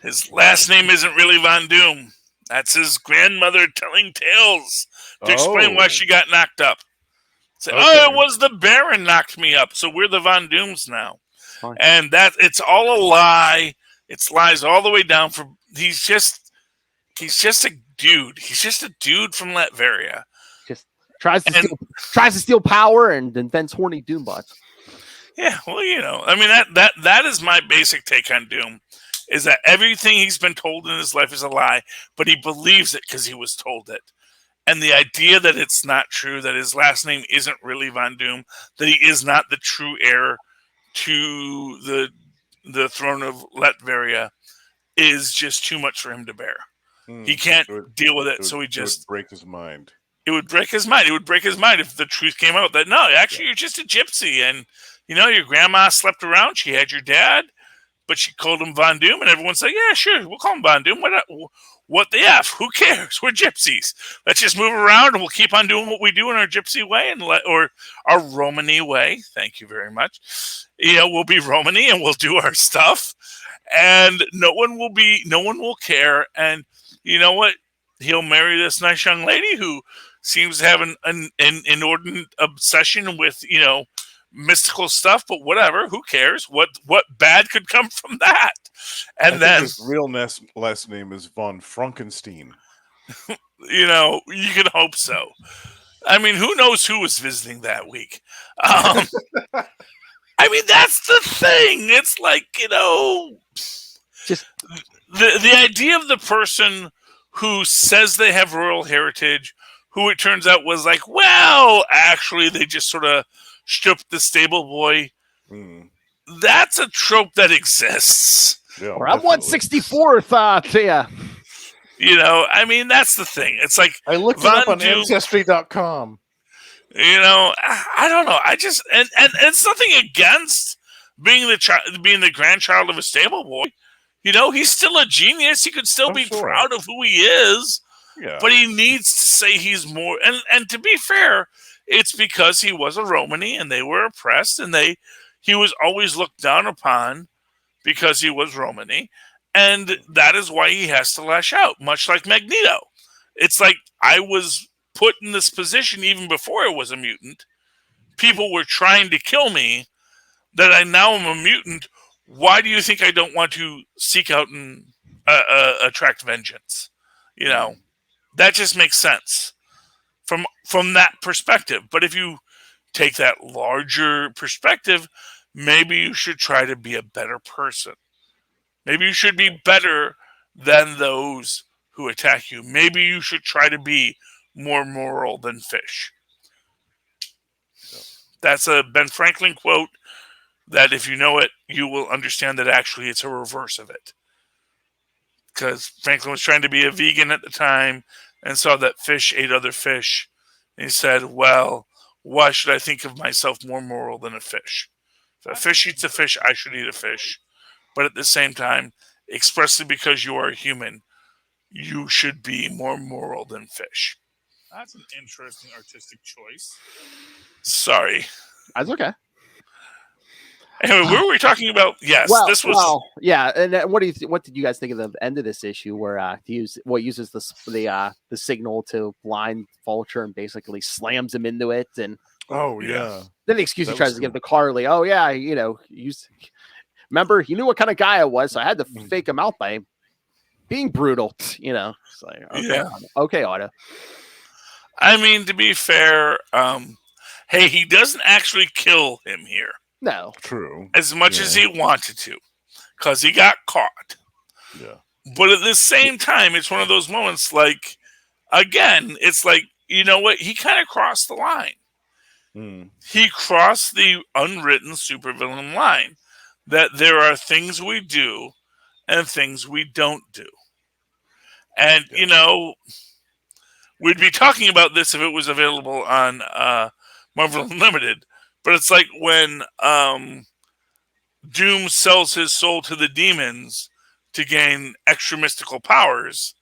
His last name isn't really Von Doom. That's his grandmother telling tales to explain why she got knocked up. Say, it was the Baron knocked me up, so we're the Von Dooms now. Fine. And it's all a lie. It's lies all the way down. He's just a dude. He's just a dude from Latveria. Just tries to steal power and invents horny Doombots. Yeah, well, you know, I mean, that is my basic take on Doom, is that everything he's been told in his life is a lie, but he believes it because he was told it. And the idea that it's not true, that his last name isn't really Von Doom, that he is not the true heir to the throne of Latveria, is just too much for him to bear. He can't deal with it, so he just... It would break his mind. It would break his mind. It would break his mind if the truth came out that, no, actually, you're just a gypsy, and, you know, your grandma slept around, she had your dad, but she called him Von Doom, and everyone said, yeah, sure, we'll call him Von Doom. What the F? Who cares? We're gypsies. Let's just move around, and we'll keep on doing what we do in our gypsy way, or our Romany way. Thank you very much. You know, we'll be Romany, and we'll do our stuff, and no one will care, and you know what? He'll marry this nice young lady who seems to have an inordinate obsession with, you know, mystical stuff, but whatever, who cares? What bad could come from that? And then his real last name is von Frankenstein. You know, you can hope so. I mean, who knows who was visiting that week? I mean, that's the thing. It's like, you know, just the idea of the person who says they have royal heritage, who it turns out was like, well, actually, they just sort of stripped the stable boy. That's a trope that exists. Yeah, or I'm 164th to you. You know, I mean, that's the thing. It's like, I looked it up on Ancestry.com. You know, I don't know. I just and it's nothing against being the grandchild of a stable boy. You know, he's still a genius. He could still be proud of who he is. Yeah. But he needs to say he's more. And to be fair, it's because he was a Romany and they were oppressed, and he was always looked down upon because he was Romany, and that is why he has to lash out. Much like Magneto, it's like, I was put in this position even before I was a mutant. People were trying to kill me. That I now am a mutant. Why do you think I don't want to seek out and attract vengeance? You know, that just makes sense from that perspective. But if you take that larger perspective, maybe you should try to be a better person. Maybe you should be better than those who attack you. Maybe you should try to be more moral than fish. That's a Ben Franklin quote that, if you know it, you will understand that actually it's a reverse of it. Because Franklin was trying to be a vegan at the time and saw that fish ate other fish. And he said, well, why should I think of myself more moral than a fish? If a fish eats a fish, I should eat a fish. But at the same time, expressly because you are a human, you should be more moral than fish. That's an interesting artistic choice. Sorry. That's okay. Anyway, where were we talking about? Yes, this was. Yeah. And what did you guys think of the end of this issue where uses the signal to blind Vulture and basically slams him into it? And yeah. Then the excuse he tries to give to Carly. Oh yeah, remember he knew what kind of guy I was, so I had to fake him out by being brutal. It's like, okay, Otto. I mean, to be fair, hey, he doesn't actually kill him here. No. True. As much as he wanted to, because he got caught. Yeah. But at the same time, it's one of those moments like, again, it's like, you know what? He kind of crossed the line. He crossed the unwritten supervillain line that there are things we do and things we don't do. And, we'd be talking about this if it was available on Marvel Unlimited. But it's like when Doom sells his soul to the demons to gain extra mystical powers.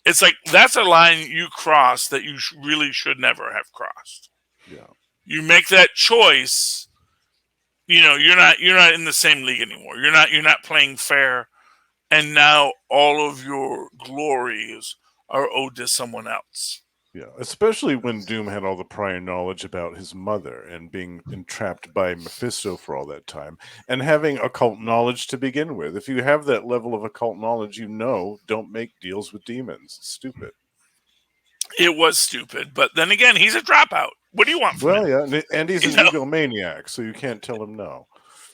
It's like that's a line you cross that you really should never have crossed. Yeah, you make that choice. You're not in the same league anymore. You're not playing fair, and now all of your glories are owed to someone else. Yeah, especially when Doom had all the prior knowledge about his mother and being entrapped by Mephisto for all that time and having occult knowledge to begin with. If you have that level of occult knowledge, don't make deals with demons. It's stupid. It was stupid, but then again, he's a dropout. What do you want from him? Yeah, and he's an egomaniac, so you can't tell him no.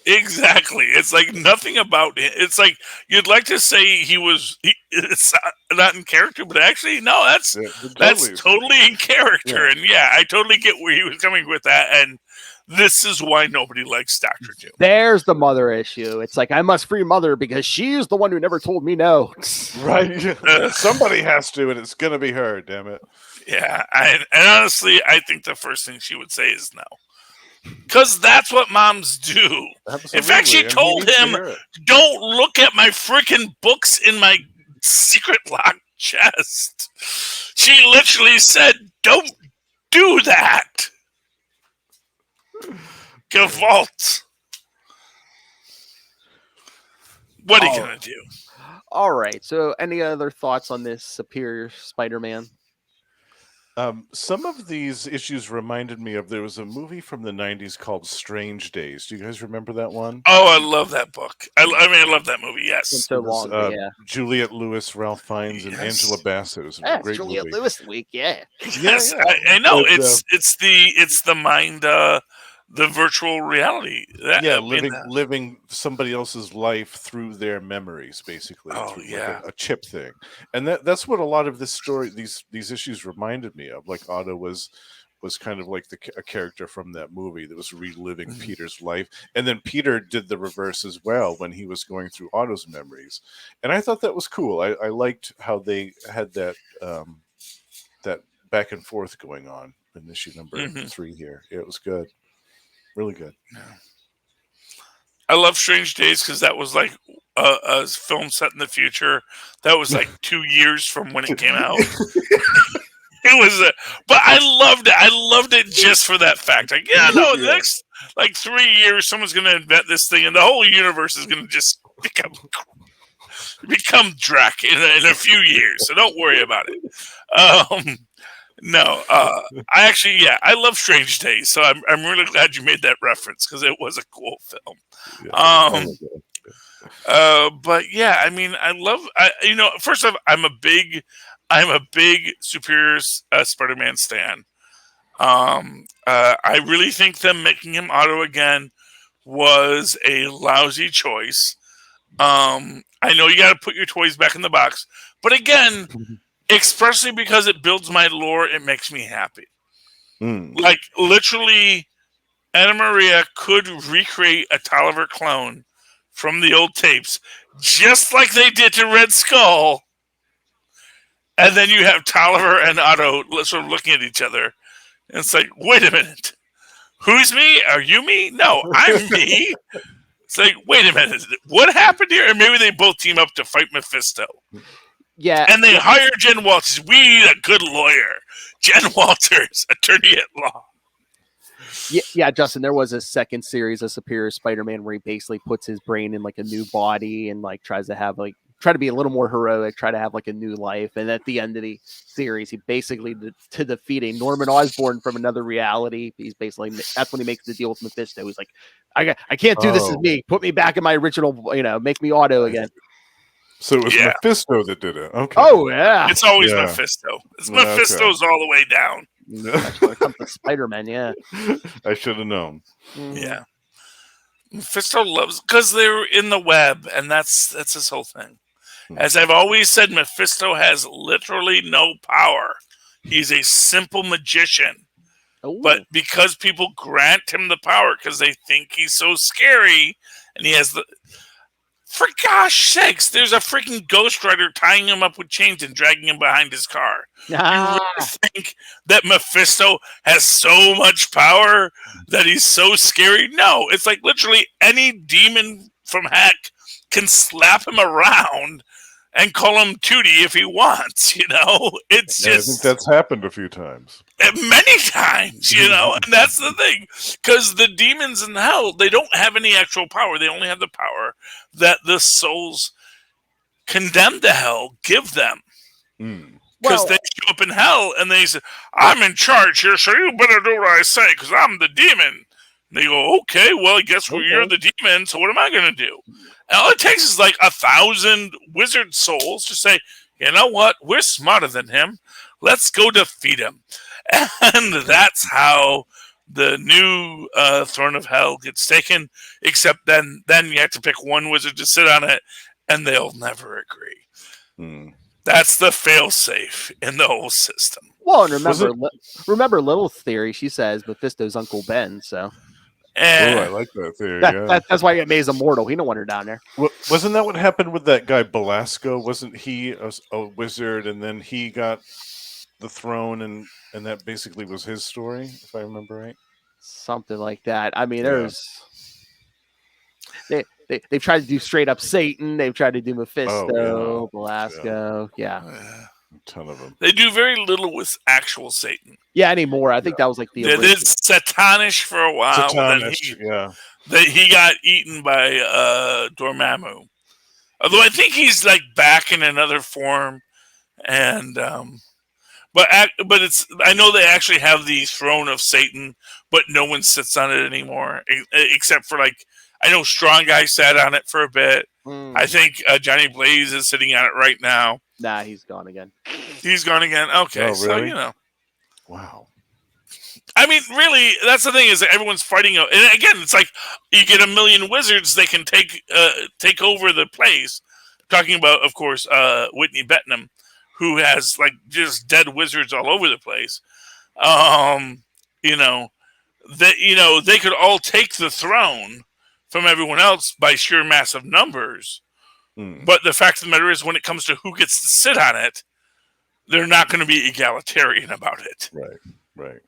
Exactly. It's like nothing about it. It's like you'd like to say it's not in character, but actually, no, that's totally in character. Yeah. And yeah, I totally get where he was coming with that. And this is why nobody likes Dr. Doom. There's the mother issue. It's like, I must free mother because she's the one who never told me no. Right. Somebody has to, and it's going to be her, damn it. Yeah. And honestly, I think the first thing she would say is no. Because that's what moms do. Absolutely. In fact, she told him, don't look at my freaking books in my secret locked chest. She literally said, don't do that. Gewalt. What are you going to do? All right. So any other thoughts on this Superior Spider-Man? Some of these issues reminded me of, there was a movie from the 90s called Strange Days. Do you guys remember that one? Oh, I love that book. I love that movie, yes. It's so long, yeah. Juliette Lewis, Ralph Fiennes, and Angela Bassett. It was a great Juliette movie. Lewis week, yeah. Yes, yeah. I know. It's the mind, the virtual reality. Living somebody else's life through their memories, basically. Like a chip thing, and that's what a lot of this story, these issues reminded me of. Like Otto was kind of like a character from that movie that was reliving Peter's life, and then Peter did the reverse as well when he was going through Otto's memories, and I thought that was cool. I liked how they had that that back and forth going on in issue number 3 here. It was good. Really good. Yeah. I love Strange Days because that was like a film set in the future. That was like 2 years from when it came out. It was, but I loved it. I loved it just for that fact. Like, the next like 3 years, someone's going to invent this thing, and the whole universe is going to just become Drac in a few years. So don't worry about it. No, I love Strange Days, so I'm really glad you made that reference because it was a cool film. But yeah, I mean, first off, I'm a big Superior Spider-Man stan. I really think them making him Otto again was a lousy choice. I know you got to put your toys back in the box, but again. Especially because it builds my lore, it makes me happy. Like, literally, Anna Maria could recreate a Tolliver clone from the old tapes, just like they did to Red Skull. And then you have Tolliver and Otto sort of looking at each other. And it's like, wait a minute. Who's me? Are you me? No, I'm me. It's like, wait a minute. What happened here? And maybe they both team up to fight Mephisto. Yeah, and they hire Jen Walters. We need a good lawyer. Jen Walters, attorney at law. Yeah, Justin, there was a second series of Superior Spider-Man where he basically puts his brain in like a new body and like tries to have like try to be a little more heroic, try to have like a new life. And at the end of the series, he basically to defeat a Norman Osborn from another reality. He's basically that's when he makes the deal with Mephisto. He's like, I can't do this as me. Put me back in my original, make me Otto again. So it was Yeah. Mephisto that did it. Okay. Oh yeah, It's always Yeah. Mephisto. It's Okay. Mephisto's all the way down. when it comes to Spider-Man, yeah. I should have known. Yeah. Mephisto loves because they're in the web, and that's his whole thing. As I've always said, Mephisto has literally no power. He's a simple magician. Ooh. But because people grant him the power because they think he's so scary, and he has the... For gosh sakes, there's a freaking Ghost Rider tying him up with chains and dragging him behind his car. You really think that Mephisto has so much power that he's so scary? No, it's like literally any demon from heck can slap him around and call him Tootie if he wants, It's Yeah, I just... think that's happened a few times. Many times, and that's the thing. Because the demons in hell, they don't have any actual power. They only have the power that the souls condemned to hell give them. Because they show up in hell and they say, I'm in charge here, so you better do what I say, because I'm the demon. And they go, okay, well, I guess you're the demon, so what am I going to do? And all it takes is like 1,000 wizard souls to say, you know what? We're smarter than him. Let's go defeat him. And that's how the new Throne of Hell gets taken, except then you have to pick one wizard to sit on it, and they'll never agree. That's the fail-safe in the whole system. Well, and remember Lilith's theory. She says Mephisto's Uncle Ben, so... I like that theory. That's why he made immortal. He don't want her down there. Wasn't that what happened with that guy Belasco? Wasn't he a wizard, and then he got the throne, and that basically was his story, if I remember right? Something like that. I mean, they've tried to do straight up Satan. They've tried to do Mephisto, Belasco. Yeah. A ton of them. They do very little with actual Satan. Yeah, anymore. I think that was like the... They did Satanish for a while. He got eaten by Dormammu. Although I think he's like back in another form. And but it's... I know they actually have the throne of Satan, but no one sits on it anymore. Except for like... I know Strong Guy sat on it for a bit. I think Johnny Blaze is sitting on it right now. Nah, he's gone again. He's gone again? Okay, really? So, Wow. I mean, really, that's the thing is that everyone's fighting. And again, it's like you get 1 million wizards, they can take over the place. Talking about, of course, Whitney Bettnam, who has like just dead wizards all over the place. They could all take the throne from everyone else by sheer massive numbers. But the fact of the matter is, when it comes to who gets to sit on it, they're not going to be egalitarian about it. Right.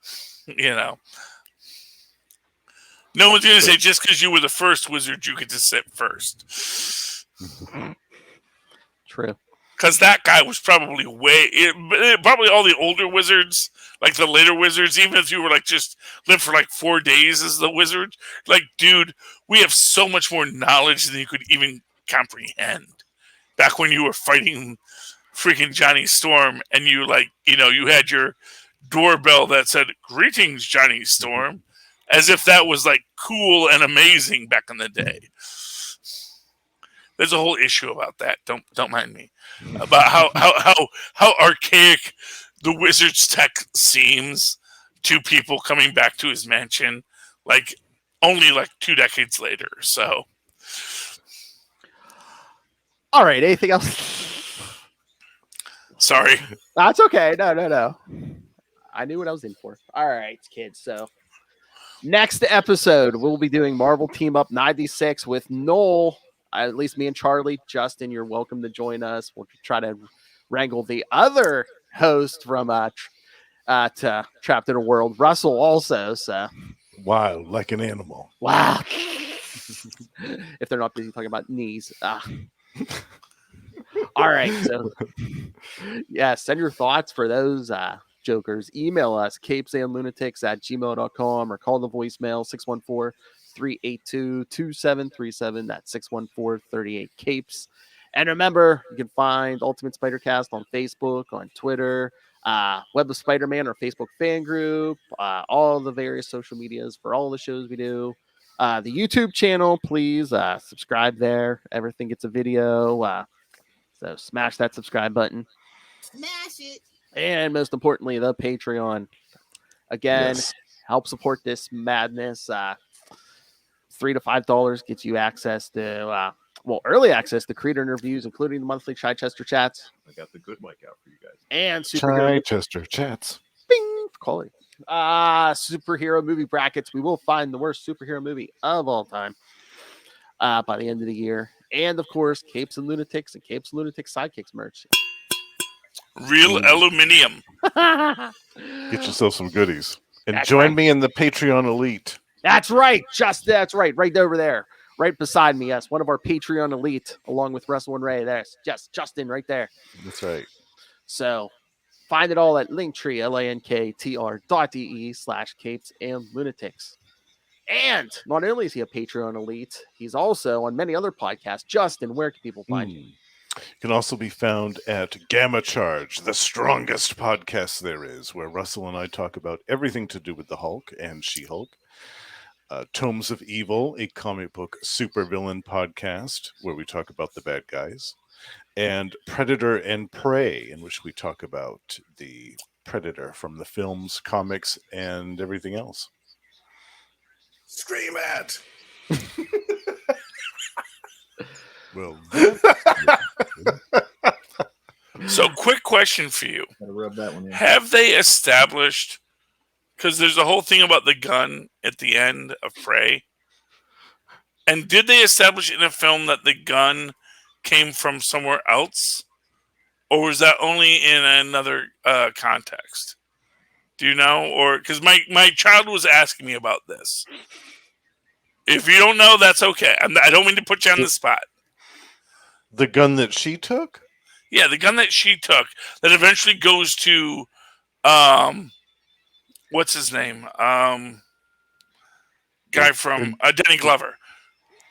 No one's going to say just because you were the first wizard, you get to sit first. True. Because that guy was probably probably all the older wizards, like the later wizards, even if you were like just lived for like 4 days as the wizard, like, dude, we have so much more knowledge than you could even comprehend. Back when you were fighting freaking Johnny Storm, and you you had your doorbell that said "Greetings, Johnny Storm," as if that was like cool and amazing back in the day. There's a whole issue about that. Don't mind me about how archaic the wizard's tech seems to people coming back to his mansion, like only like 2 decades later. So. All right. Anything else? Sorry. That's okay. No. I knew what I was in for. All right, kids. So next episode, we'll be doing Marvel Team Up 96 with Noel. At least me and Charlie. Justin, you're welcome to join us. We'll try to wrangle the other host from Trapped in a World, Russell, also. So wild like an animal. Wow. If they're not busy talking about knees. All right. So, yeah, send your thoughts for those jokers, email us, CapesandLunatics@gmail.com, or call the voicemail 614-382-2737. That's 614-38-CAPES. And remember, you can find Ultimate Spider-Cast on Facebook, on Twitter, Web of Spider-Man, our Facebook fan group, all the various social medias for all the shows we do. The YouTube channel, please subscribe there. Everything gets a video. So smash that subscribe button. Smash it. And most importantly, the Patreon. Again, Yes. help support this madness. $3 to $5 gets you access to, early access to creator interviews, including the monthly Chichester chats. I got the good mic out for you guys. And superhero Chichester chats. Bing, quality. Superhero movie brackets. We will find the worst superhero movie of all time by the end of the year. And of course, Capes and Lunatics and Capes and Lunatics Sidekicks merch. Real aluminium. Get yourself some goodies. And That's join right. me in the Patreon Elite. That's right. That's right. Right over there. Right beside me. Yes. One of our Patreon Elite, along with Russell and Ray. There's just Justin right there. That's right. So find it all at Linktree, linktr.ee/Capes and Lunatics. And not only is he a Patreon Elite, he's also on many other podcasts. Justin, where can people find you? Can also be found at Gamma Charge, the strongest podcast there is, where Russell and I talk about everything to do with the Hulk and She-Hulk. Tomes of Evil, a comic book supervillain podcast, where we talk about the bad guys. And Predator and Prey, in which we talk about the Predator from the films, comics, and everything else. Scream at. Well, So, quick question for you. Gotta rub that one in. Have they established, because there's a whole thing about the gun at the end of Prey, and did they establish in a film that the gun came from somewhere else, or was that only in another context? Do you know? Or because my child was asking me about this. If you don't know, that's okay. I don't mean to put you on the spot. the gun that she took? Yeah, the gun that she took that eventually goes to, what's his name? Guy from Danny Glover.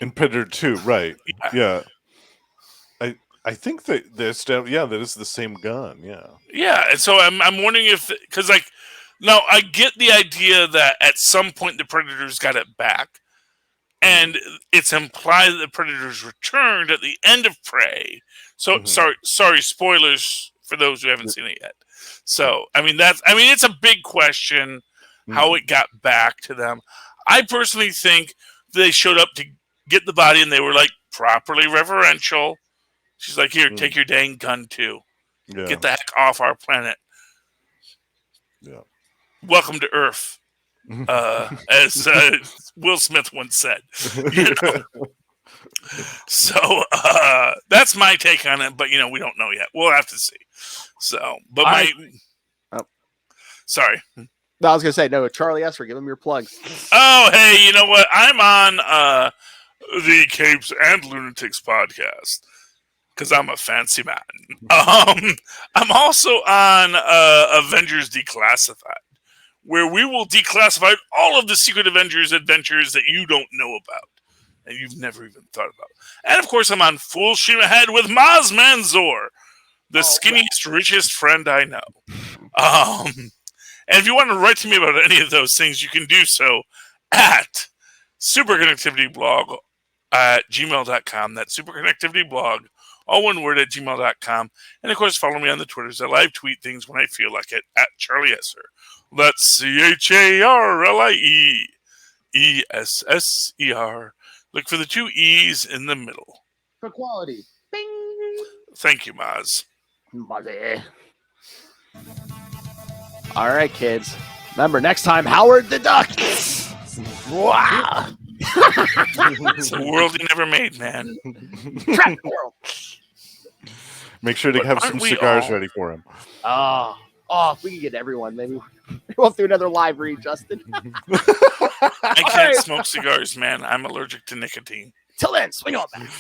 In Predator 2, right. Yeah. I think that that is the same gun, yeah. Yeah, and so I'm wondering if, because now I get the idea that at some point the Predators got it back, and it's implied that the Predators returned at the end of Prey. So sorry, spoilers for those who haven't seen it yet. So it's a big question how it got back to them. I personally think they showed up to get the body and they were like properly reverential. She's like, here, take your dang gun too. Yeah. Get the heck off our planet. Yeah. Welcome to Earth. As Will Smith once said. You know? So that's my take on it, but we don't know yet. We'll have to see. So, but sorry. No, I was gonna say no. Charlie Esser, give him your plugs. Oh, hey, you know what? I'm on the Capes and Lunatics podcast because I'm a fancy man. I'm also on Avengers Declassified, where we will declassify all of the Secret Avengers adventures that you don't know about and you've never even thought about. And of course, I'm on Full Stream Ahead with Maz Manzor, the skinniest, richest friend I know. And if you want to write to me about any of those things, you can do so at superconnectivityblog at gmail.com. That's superconnectivityblog, all one word, at gmail.com. And of course, follow me on the Twitters. I live tweet things when I feel like it at Charlie Esser. That's CharlieEsser. Look for the two E's in the middle. For quality. Bing. Thank you, Maz. Muzzy. All right, kids. Remember, next time, Howard the Duck. Wow. It's a world you never made, man. Trap world. Make sure to But have aren't some we cigars all- ready for him. Oh, if we can get everyone, maybe we'll do another live read, Justin. I can't smoke cigars, man. I'm allergic to nicotine. Till then, swing on back.